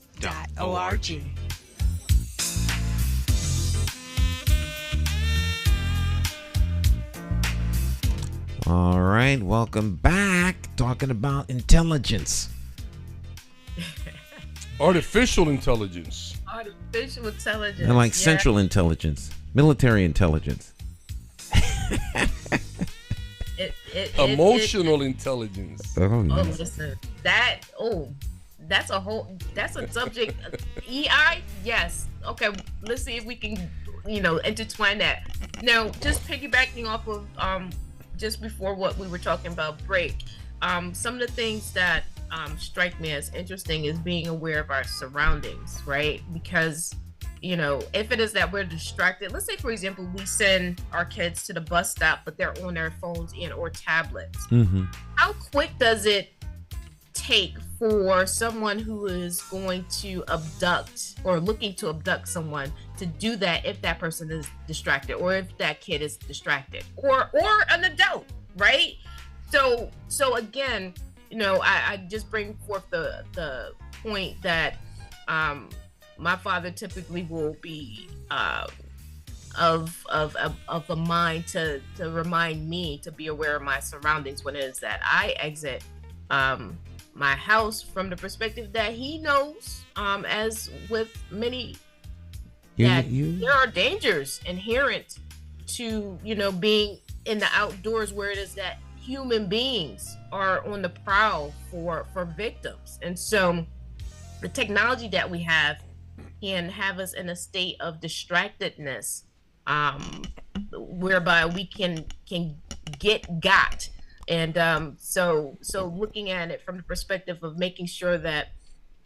All right, welcome back. Talking about intelligence. Artificial intelligence. Artificial intelligence. And like yeah. central intelligence, military intelligence. Emotional intelligence. Oh, Oh, yes. listen, that's a subject. EI, yes. Okay, let's see if we can, intertwine that. Now, just piggybacking off of just before what we were talking about break, some of the things that strike me as interesting is being aware of our surroundings, right? Because if it is that we're distracted, let's say, for example, we send our kids to the bus stop, but they're on their phones or tablets. Mm-hmm. How quick does it take for someone who is going to abduct or looking to abduct someone to do that if that person is distracted, or if that kid is distracted, or an adult, right? So again, I just bring forth the point that my father typically will be of the mind to remind me to be aware of my surroundings when it is that I exit my house, from the perspective that he knows, as with many, that there are dangers inherent to being in the outdoors, where it is that human beings are on the prowl for victims. And so the technology that we have can have us in a state of distractedness, whereby we can get got. And so looking at it from the perspective of making sure that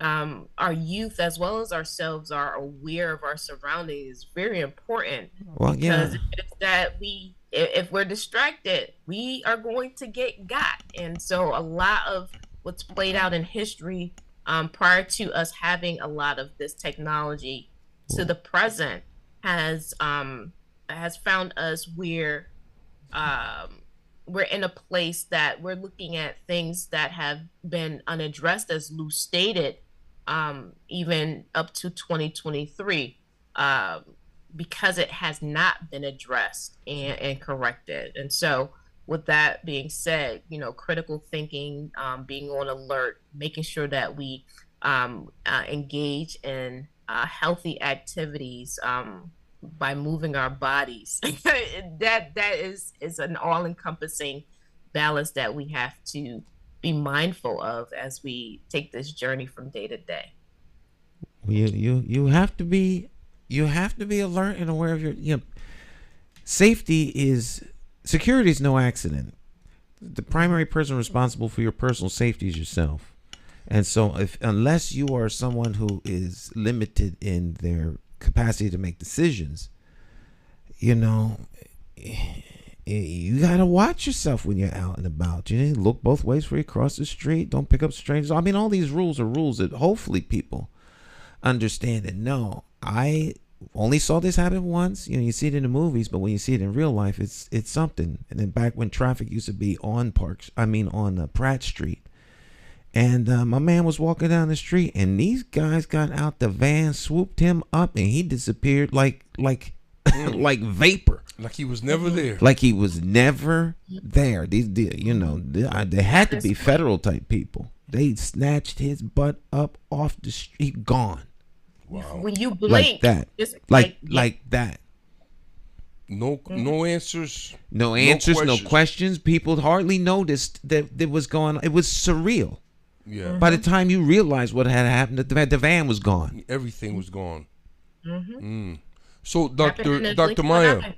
our youth as well as ourselves are aware of our surroundings is very important. Well, because yeah. it's that if we're distracted, we are going to get got. And so a lot of what's played out in history, prior to us having a lot of this technology to the present, has found us where we're in a place that we're looking at things that have been unaddressed, as Lou stated, even up to 2023, because it has not been addressed and corrected. And so with that being said, critical thinking, being on alert, making sure that we engage in healthy activities, by moving our bodies. that is an all-encompassing balance that we have to be mindful of as we take this journey from day to day. You have to be alert and aware of your security is no accident. The primary person responsible for your personal safety is yourself. And so unless you are someone who is limited in their capacity to make decisions, you gotta watch yourself when you're out and about. You look both ways before you cross the street. Don't pick up strangers. I mean, all these rules are rules that hopefully people understand and know. I only saw this happen once. You see it in the movies, but when you see it in real life, it's something. And then back when traffic used to be on Pratt Street, and my man was walking down the street, and these guys got out the van, swooped him up, and he disappeared like like vapor. Like he was never there. Like he was never there. They had to be federal type people. They snatched his butt up off the street, gone. Wow. When you blink, like that, like that. No answers. No answers. No questions. People hardly noticed that it was going on. It was surreal. Yeah. By the time you realized what had happened, the van was gone. Everything was gone. Mm-hmm. So, Dr. Maya,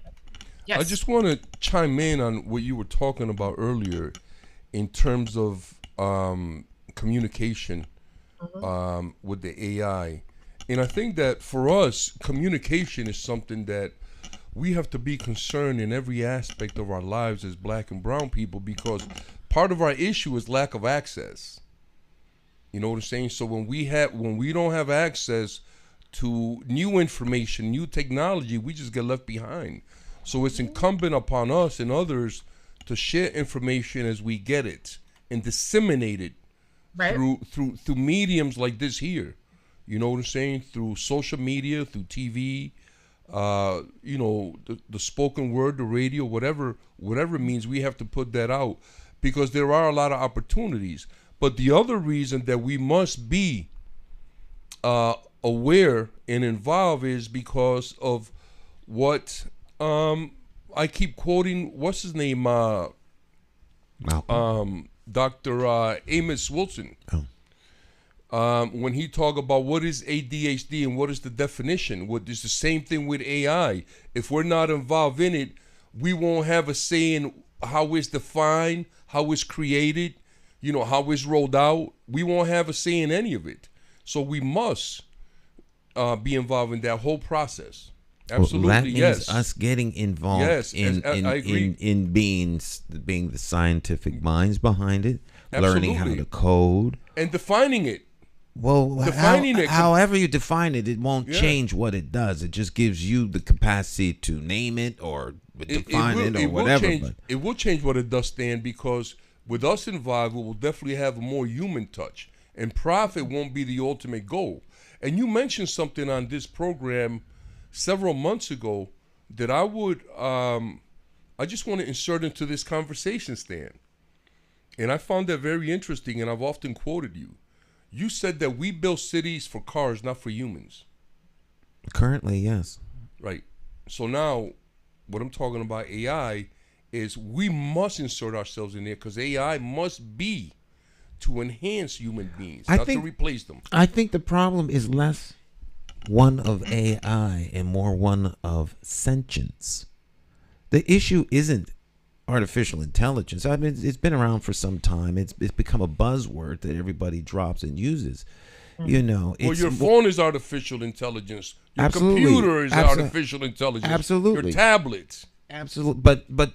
yes. I just want to chime in on what you were talking about earlier in terms of communication with the AI. And I think that for us, communication is something that we have to be concerned in every aspect of our lives as Black and brown people, because part of our issue is lack of access. You know what I'm saying? So when we don't have access to new information, new technology, we just get left behind. So it's incumbent upon us and others to share information as we get it and disseminated Right. through mediums like this here. You know what I'm saying? Through social media, through TV, the spoken word, the radio, whatever means, we have to put that out because there are a lot of opportunities. But the other reason that we must be aware and involved is because of what I keep quoting. What's his name? Dr. Amos Wilson. When he talk about what is ADHD and what is the definition, what is the same thing with AI. If we're not involved in it, we won't have a say in how it's defined, how it's created, how it's rolled out. We won't have a say in any of it. So we must be involved in that whole process. Absolutely, well, that means yes. us getting involved I agree. in being the scientific minds behind it, learning how to code and defining it. Well, defining it. However you define it, it won't change what it does. It just gives you the capacity to name it or define it or whatever. It will change what it does, Stan, because with us involved, we will definitely have a more human touch. And profit won't be the ultimate goal. And you mentioned something on this program several months ago that I just want to insert into this conversation, Stan. And I found that very interesting, and I've often quoted you. You said that we build cities for cars, not for humans. Currently, yes. Right. So now, what I'm talking about AI is we must insert ourselves in there because AI must be to enhance human beings, not to replace them. I think the problem is less one of AI and more one of sentience. The issue isn't artificial intelligence. I mean, it's been around for some time. It's become a buzzword that everybody drops and uses. Well, your phone is artificial intelligence. Your absolutely. Computer is artificial intelligence. Absolutely. Your tablets. Absolutely. But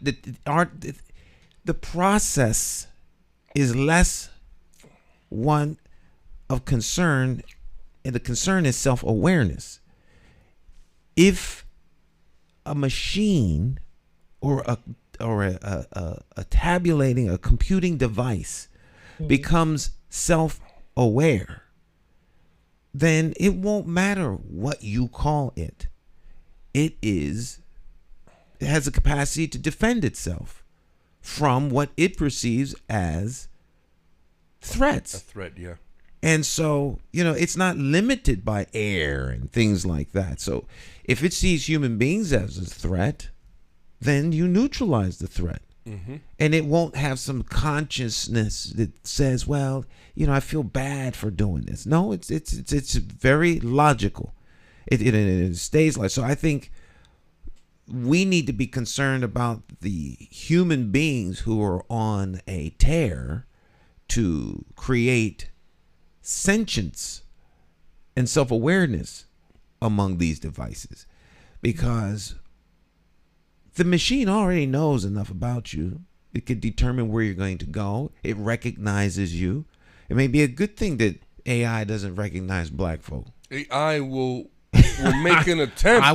the process is less one of concern, and the concern is self-awareness. If a machine or a tabulating, a computing device becomes self-aware, then it won't matter what you call it. It has the capacity to defend itself from what it perceives as threats. A threat, yeah. And so, it's not limited by air and things like that. So if it sees human beings as a threat, then you neutralize the threat. Mm-hmm. And it won't have some consciousness that says, well, I feel bad for doing this. No, it's very logical. It stays like. So I think we need to be concerned about the human beings who are on a tear to create sentience and self-awareness among these devices, because the machine already knows enough about you. It can determine where you're going to go. It recognizes you. It may be a good thing that AI doesn't recognize black folk. AI will make an attempt.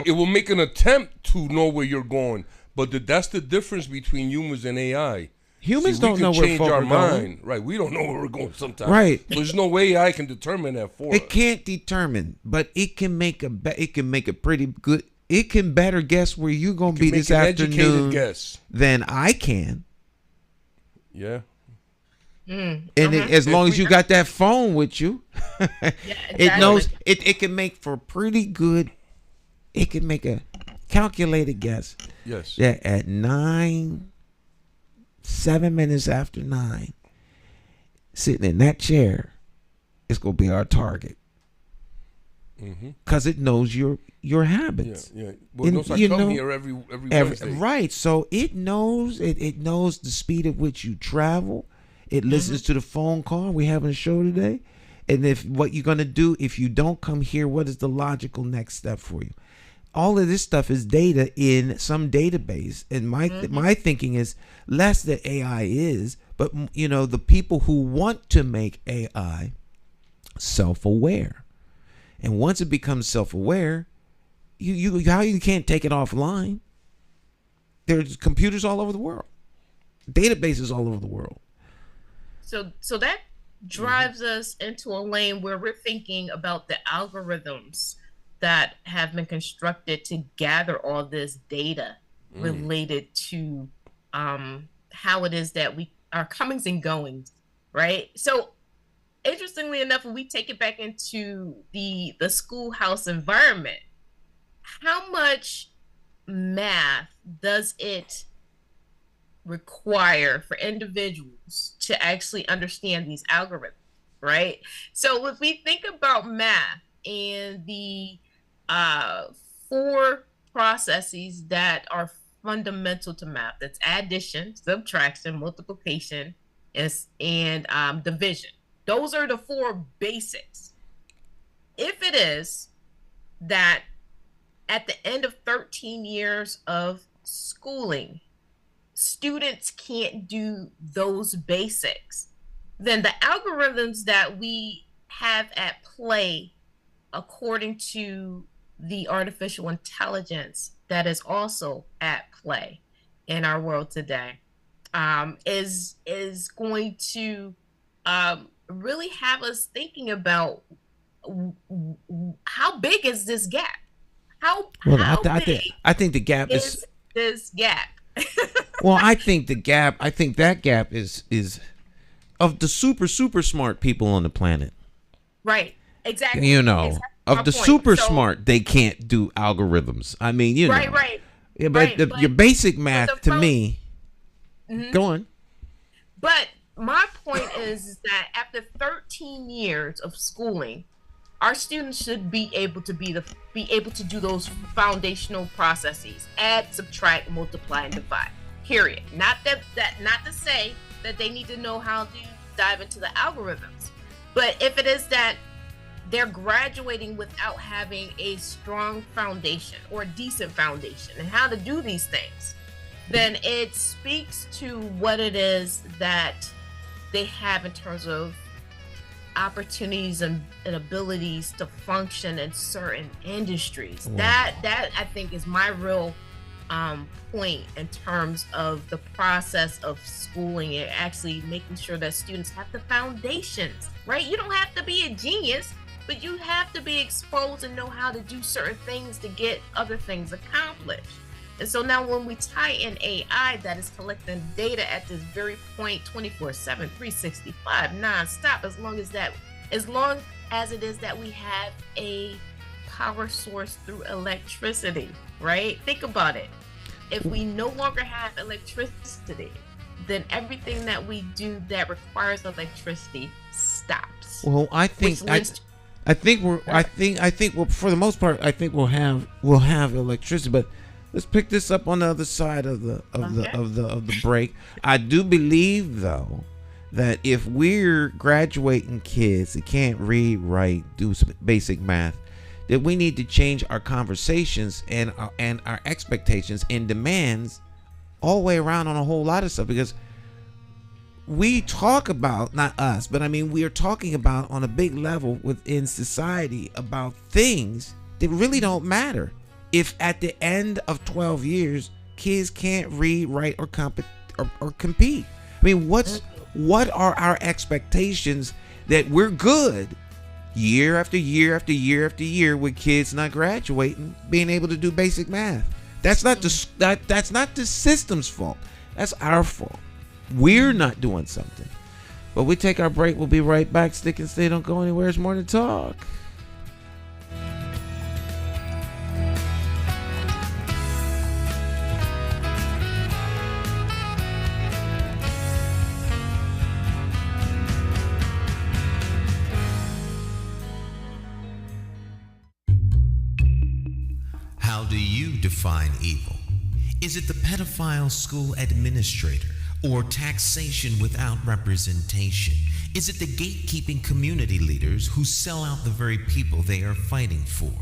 It will make an attempt to know where you're going. But that's the difference between humans and AI. Humans don't know where folk are going. Right, we don't know where we're going sometimes. Right. So there's no way AI can determine that for us. It can't determine, but it can make a pretty good. It can better guess where you're gonna be this afternoon than I can. Yeah. As long as you got that phone with you, it knows it can make for pretty good. It can make a calculated guess. Yes. That at 7 minutes after 9, sitting in that chair, it's gonna be our target. Because it knows your habits. Yeah. Well, it knows I come here every Wednesday. Right. So it knows it knows the speed at which you travel. It listens to the phone call. We having a show today. And what you're gonna do if you don't come here, what is the logical next step for you? All of this stuff is data in some database. And my thinking is less that AI is, but the people who want to make AI self-aware. And once it becomes self-aware, you can't take it offline. There's computers all over the world, databases all over the world. So that drives us into a lane where we're thinking about the algorithms that have been constructed to gather all this data related to how it is that we our comings and goings, right? So interestingly enough, when we take it back into the schoolhouse environment, how much math does it require for individuals to actually understand these algorithms, right? So if we think about math and the four processes that are fundamental to math, that's addition, subtraction, multiplication, and division. Those are the four basics. If it is that at the end of 13 years of schooling, students can't do those basics, then the algorithms that we have at play, according to the artificial intelligence that is also at play in our world today, is going to really have us thinking about how big is this gap? I think the gap is this gap. well, I think that gap is of the super smart people on the planet. Right. Exactly. You know, exactly of the point. super smart, they can't do algorithms. I mean, you know. Right. Yeah, but your basic math to me. Go on. But my point is that after 13 years of schooling, our students should be able to do those foundational processes: add, subtract, multiply, and divide. Period. Not to say that they need to know how to dive into the algorithms, but if it is that they're graduating without having a strong foundation or a decent foundation and how to do these things, then it speaks to what it is that they have in terms of opportunities and abilities to function in certain industries. Wow. That I think is my real point in terms of the process of schooling and actually making sure that students have the foundations, right? You don't have to be a genius, but you have to be exposed and know how to do certain things to get other things accomplished. And so now when we tie in AI that is collecting data at this very point 24/7, 365, nonstop, as long as it is that we have a power source through electricity, right? Think about it. If we no longer have electricity, then everything that we do that requires electricity stops. Well, I think for the most part, I think we'll have electricity, but let's pick this up on the other side of the break. I do believe though that if we're graduating kids that can't read, write, do some basic math, that we need to change our conversations and our expectations and demands all the way around on a whole lot of stuff, because we talk about, not us, but I mean we are talking about on a big level within society about things that really don't matter. If at the end of 12 years kids can't read, write, or compete, I mean, what are our expectations that we're good year after year after year after year with kids not graduating, being able to do basic math? That's not the system's fault. That's our fault. We're not doing something. But we take our break. We'll be right back. Stick and stay. Don't go anywhere. It's Morning Talk. How do you define evil? Is it the pedophile school administrator or taxation without representation? Is it the gatekeeping community leaders who sell out the very people they are fighting for?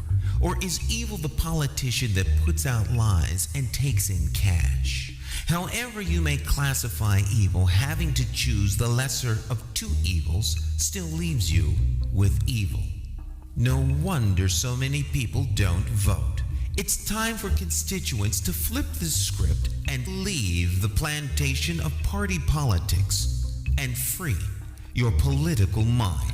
Or is evil the politician that puts out lies and takes in cash? However you may classify evil, having to choose the lesser of two evils still leaves you with evil. No wonder so many people don't vote. It's time for constituents to flip the script and leave the plantation of party politics and free your political mind.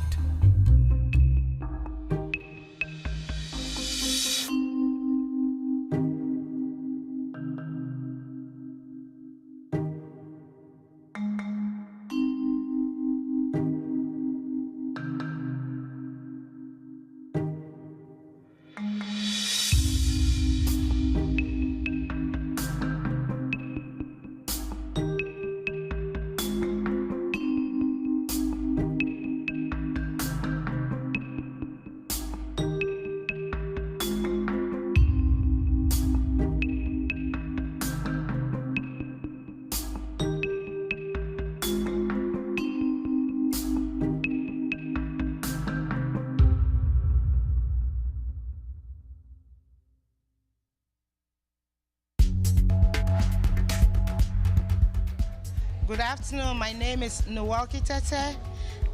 Good afternoon. My name is McCauley Tete.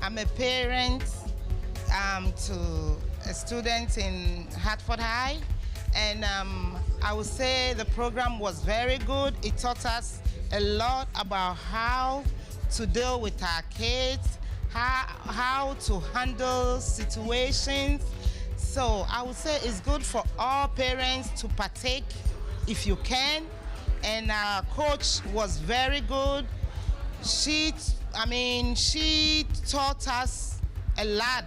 I'm a parent to a student in Hartford High, and I would say the program was very good. It taught us a lot about how to deal with our kids, how to handle situations. So I would say it's good for all parents to partake if you can. And our coach was very good. She taught us a lot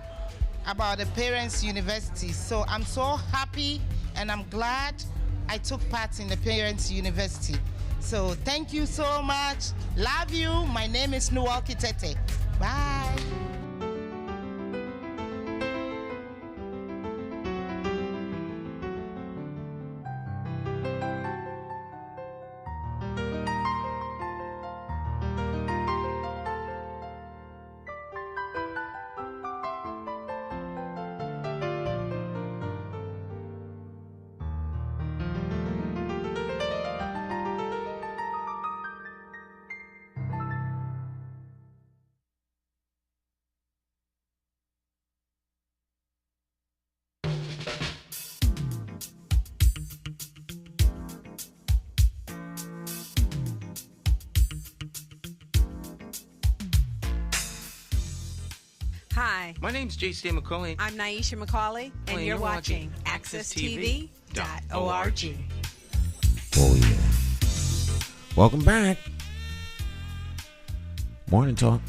about the Parents University. So I'm so happy and I'm glad I took part in the Parents University. So thank you so much. Love you. My name is McCauley Tete. Bye. Hi, My name's J.C. McCauley. I'm Naisha McCauley, and you're watching AccessTV.org. Oh, yeah. Welcome back. Morning Talk.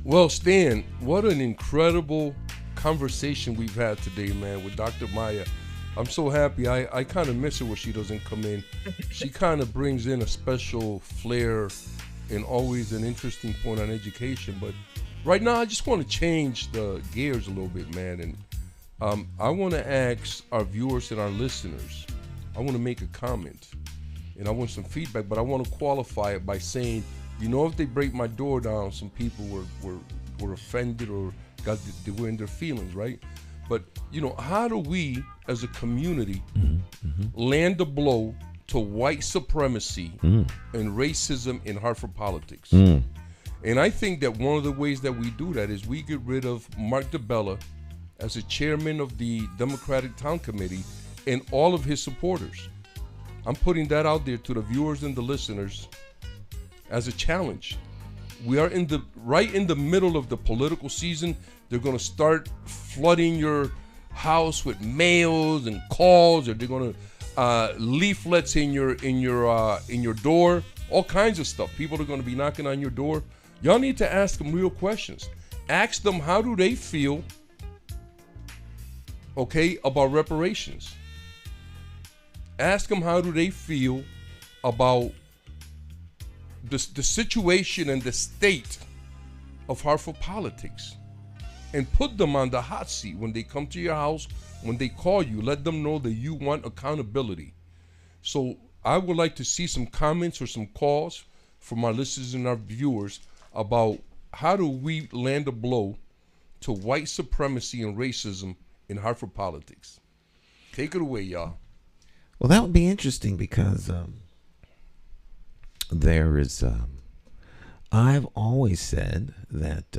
Well, Stan, what an incredible conversation we've had today, man, with Dr. Maya. I'm so happy. I kind of miss her when she doesn't come in. She kind of brings in a special flair and always an interesting point on education. But right now, I just want to change the gears a little bit, man. And I want to ask our viewers and our listeners, I want to make a comment. And I want some feedback, but I want to qualify it by saying, you know, if they break my door down, some people were offended or they were in their feelings, right? But, you know, how do we as a community land a blow to white supremacy and racism in Hartford politics? And I think that one of the ways that we do that is we get rid of Mark DeBella as the chairman of the Democratic Town Committee and all of his supporters. I'm putting that out there to the viewers and the listeners as a challenge. We are right in the middle of the political season. They're going to start flooding your house with mails and calls, or they're going to leaflets in your door, all kinds of stuff. People are going to be knocking on your door. Y'all need to ask them real questions. Ask them, how do they feel, okay, about reparations? Ask them, how do they feel about the situation and the state of Hartford politics? And put them on the hot seat when they come to your house, when they call you. Let them know that you want accountability. So I would like to see some comments or some calls from our listeners and our viewers about how do we land a blow to white supremacy and racism in Hartford politics. Take it away, y'all. Well, that would be interesting because there is. I've always said that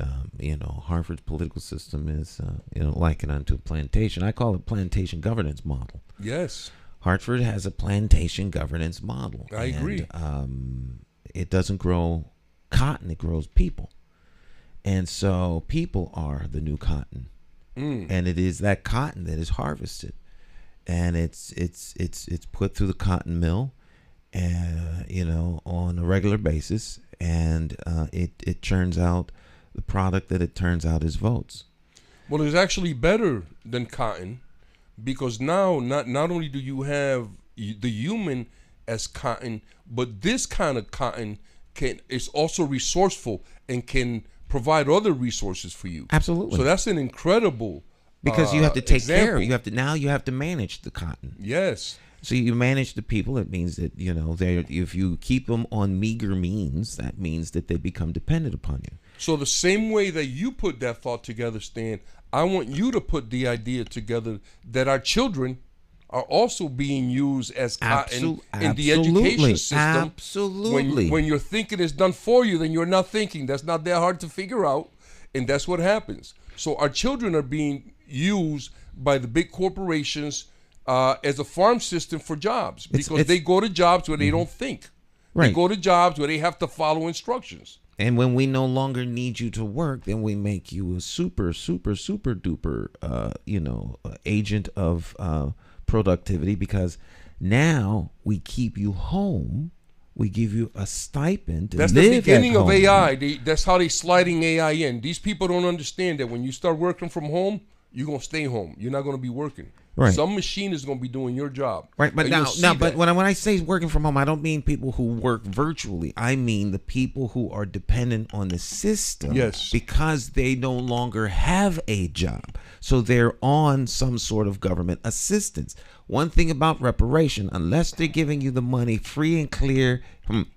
Hartford's political system is likened unto a plantation. I call it plantation governance model. Yes. Hartford has a plantation governance model. I agree. It doesn't grow cotton; it grows people. And so people are the new cotton. And it is that cotton that is harvested. And it's put through the cotton mill, on a regular basis, and it turns out the product that it turns out is votes. Well, it's actually better than cotton, because now not only do you have the human as cotton, but this kind of cotton is also resourceful and can provide other resources for you. Absolutely. So that's an incredible because you have to take example. care. You have to manage the cotton. Yes. So you manage the people. It means that if you keep them on meager means, that means that they become dependent upon you. So the same way that you put that thought together, Stan, I want you to put the idea together that our children are also being used as cotton in the education system. Absolutely. When your thinking is done for you, then you're not thinking. That's not that hard to figure out, and that's what happens. So our children are being used by the big corporations as a farm system for jobs, because they go to jobs where they don't think. Right. They go to jobs where they have to follow instructions. And when we no longer need you to work, then we make you a super, super, super duper, agent of productivity, because now we keep you home. We give you a stipend to That's live the beginning at of home. AI. That's how they sliding AI in. These people don't understand that when you start working from home, you're going to stay home. You're not going to be working. Right. Some machine is going to be doing your job. Right, but and when I say working from home, I don't mean people who work virtually. I mean the people who are dependent on the system. Yes. Because they no longer have a job. So they're on some sort of government assistance. One thing about reparation, unless they're giving you the money free and clear,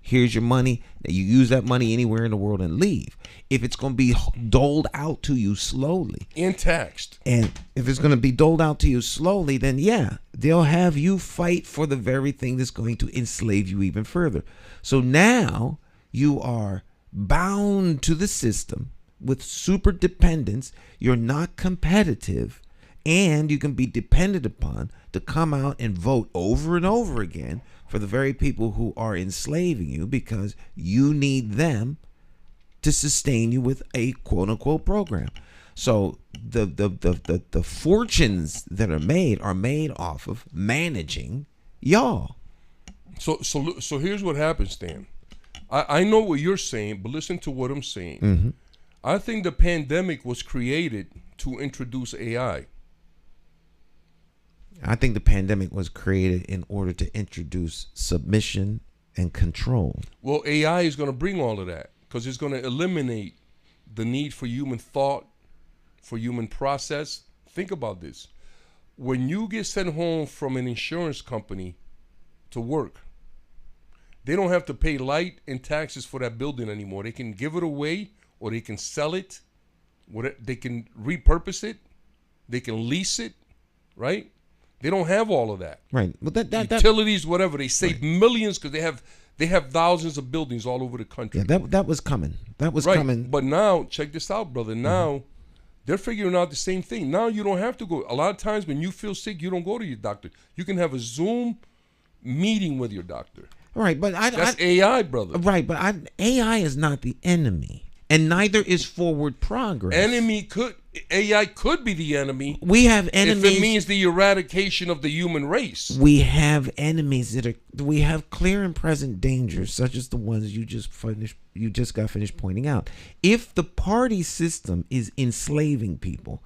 here's your money, you use that money anywhere in the world and leave. If it's going to be doled out to you slowly. And taxed. And if it's going to be doled out to you slowly, then yeah, they'll have you fight for the very thing that's going to enslave you even further. So now you are bound to the system with super dependence. You're not competitive, and you can be depended upon to come out and vote over and over again for the very people who are enslaving you, because you need them to sustain you with a quote unquote program. So the fortunes that are made off of managing y'all. So here's what happens, Stan. I know what you're saying, but listen to what I'm saying. Mm-hmm. I think the pandemic was created to introduce AI. I think the pandemic was created in order to introduce submission and control. Well, AI is going to bring all of that, because it's going to eliminate the need for human thought, for human process. Think about this. When you get sent home from an insurance company to work, they don't have to pay light and taxes for that building anymore. They can give it away, or they can sell it. They can repurpose it. They can lease it, right? They don't have all of that. Right. But utilities, whatever. They save millions because they have thousands of buildings all over the country. Yeah, that was coming. That was right. coming. But now, check this out, brother. Now, they're figuring out the same thing. Now you don't have to go. A lot of times when you feel sick, you don't go to your doctor. You can have a Zoom meeting with your doctor. Right, but that's AI, brother. Right, but AI is not the enemy, and neither is forward progress. AI could be the enemy. We have enemies. If it means the eradication of the human race. We have enemies we have clear and present dangers, such as the ones you just got finished pointing out. If the party system is enslaving people,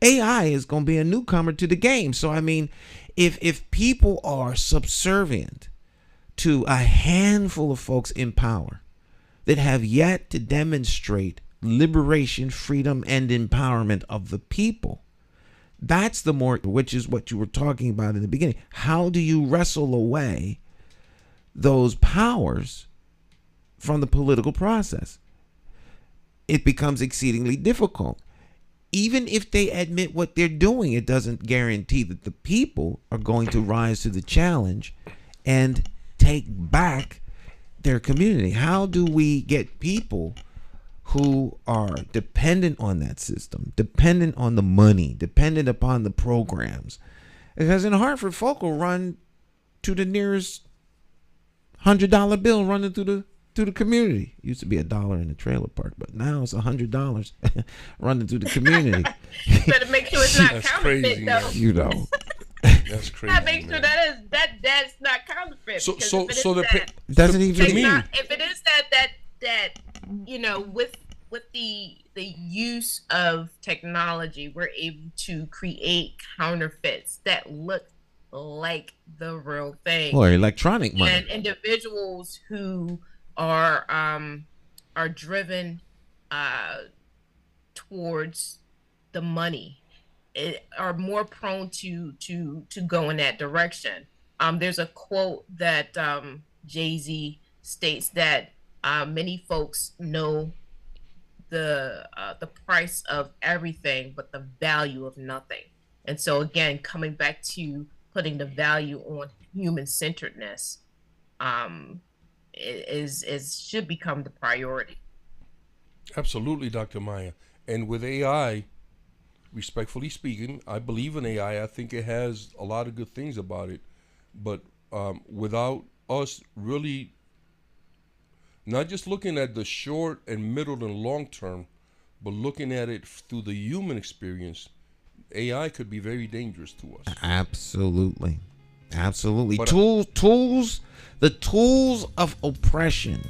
AI is going to be a newcomer to the game. So I mean, if people are subservient to a handful of folks in power that have yet to demonstrate liberation, freedom, and empowerment of the people, that's which is what you were talking about in the beginning. How do you wrestle away those powers from the political process? It becomes exceedingly difficult. Even if they admit what they're doing, it doesn't guarantee that the people are going to rise to the challenge and take back their community. How do we get people who are dependent on that system, dependent on the money, dependent upon the programs? Because in Hartford, folk will run to the nearest $100 bill running through through the community. It used to be $1 in the trailer park, but now it's $100 running through the community. Better make sure it's not That's counterfeit, crazy, though. man. You know. That's crazy. Gotta make sure man. that's not counterfeit. So because so if it so is the that, Doesn't even to me, if it is that with the use of technology, we're able to create counterfeits that look like the real thing. or electronic money. And individuals who are driven towards the money are more prone to go in that direction. There's a quote that Jay-Z states that many folks know the price of everything, but the value of nothing. And so again, coming back to putting the value on human-centeredness is should become the priority. Absolutely, Dr. Maya. And with AI, respectfully speaking, I believe in AI. I think it has a lot of good things about it. But without us really not just looking at the short and middle and long term, but looking at it through the human experience, AI could be very dangerous to us. Absolutely. Absolutely. But, The tools of oppression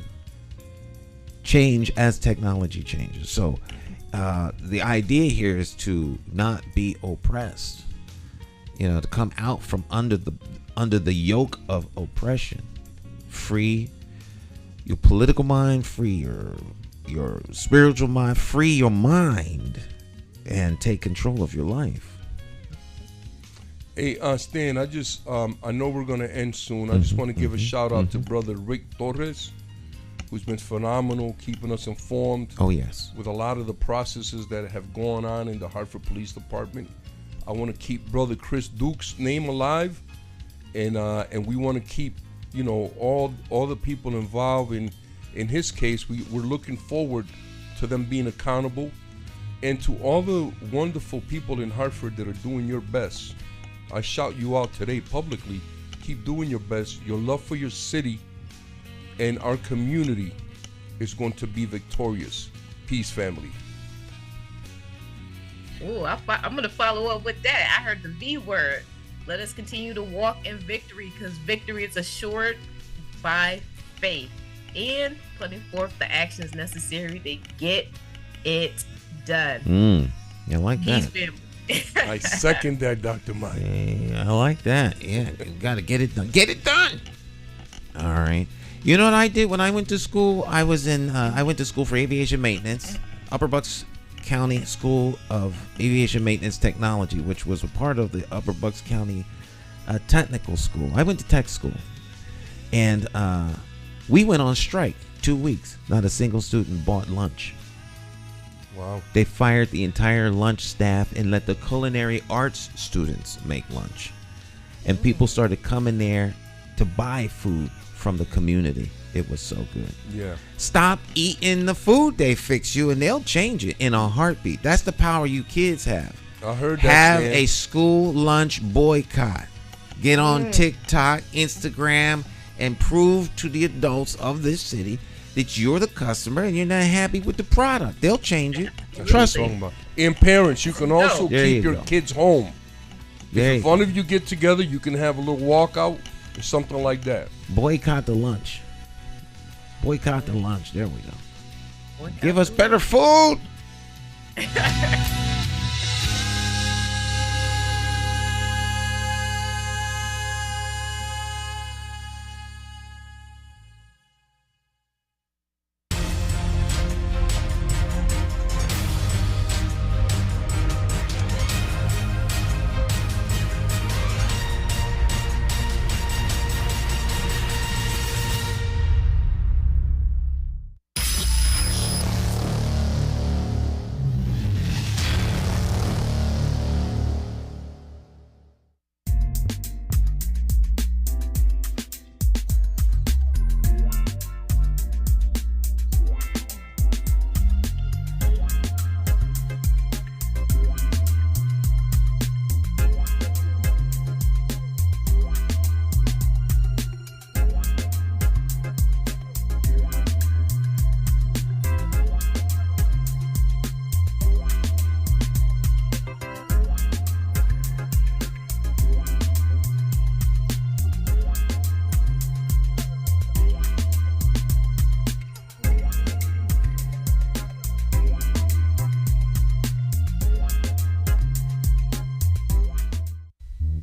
change as technology changes. So the idea here is to not be oppressed, to come out from under the yoke of oppression, free your political mind, free your spiritual mind, free your mind, and take control of your life. Hey, Stan, I know we're going to end soon. I just want to give a shout out to brother Rick Torres, who's been phenomenal, keeping us informed. Oh, yes. With a lot of the processes that have gone on in the Hartford Police Department. I want to keep brother Chris Duke's name alive, and we want to keep, all the people involved in his case. We're looking forward to them being accountable, and to all the wonderful people in Hartford that are doing your best. I shout you out today publicly. Keep doing your best. Your love for your city and our community is going to be victorious. Peace, family. Oh, I'm going to follow up with that. I heard the V word. Let us continue to walk in victory, because victory is assured by faith and putting forth the actions necessary to get it done. I like Peace, that. family. I second that, Dr. Mike. I like that. Yeah, you got to get it done. Get it done. All right. You know what I did when I went to school? I went to school for aviation maintenance, Upper Bucks County School of Aviation Maintenance Technology, which was a part of the Upper Bucks County Technical School. I went to tech school, and we went on strike 2 weeks. Not a single student bought lunch. Wow. They fired the entire lunch staff and let the culinary arts students make lunch. And people started coming there to buy food from the community. It was so good. Yeah. Stop eating the food they fix you, and they'll change it in a heartbeat. That's the power you kids have. I heard that. Have man. a school lunch boycott. Get on TikTok, Instagram, and prove to the adults of this city that you're the customer and you're not happy with the product. They'll change it. That's Trust what I'm me. talking about. And parents, you can also There keep you your go. kids home. There If you one of you get together, you can have a little walkout or something like that. Boycott the lunch. Boycott the lunch. There we go. Give us better food.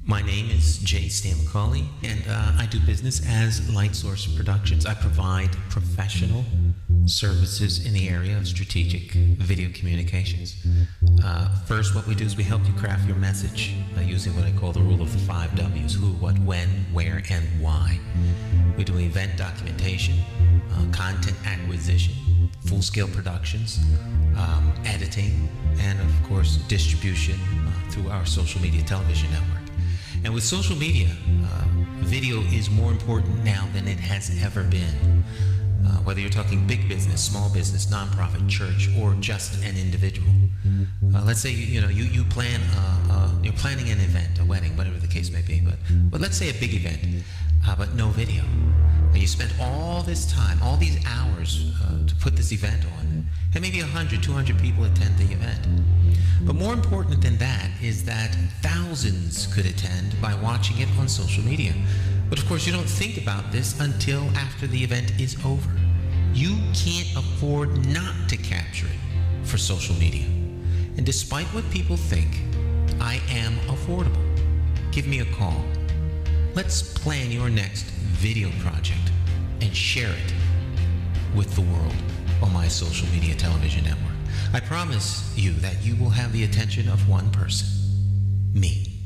My name is J. Stan McCauley, and I do business as Light Source Productions. I provide professional services in the area of strategic video communications. First, what we do is we help you craft your message using what I call the rule of the 5 W's: who, what, when, where, and why. We do event documentation, content acquisition, full-scale productions, editing, and of course distribution through our social media television network. And with social media, video is more important now than it has ever been. Whether you're talking big business, small business, nonprofit, church, or just an individual. Let's say you plan you're planning an event, a wedding, whatever the case may be. But let's say a big event, but no video. And you spent all this time, all these hours to put this event on, and maybe 100, 200 people attend the event. But more important than that is that thousands could attend by watching it on social media. But of course, you don't think about this until after the event is over. You can't afford not to capture it for social media. And despite what people think, I am affordable. Give me a call. Let's plan your next video project and share it with the world on my social media television network. I promise you that you will have the attention of one person, me.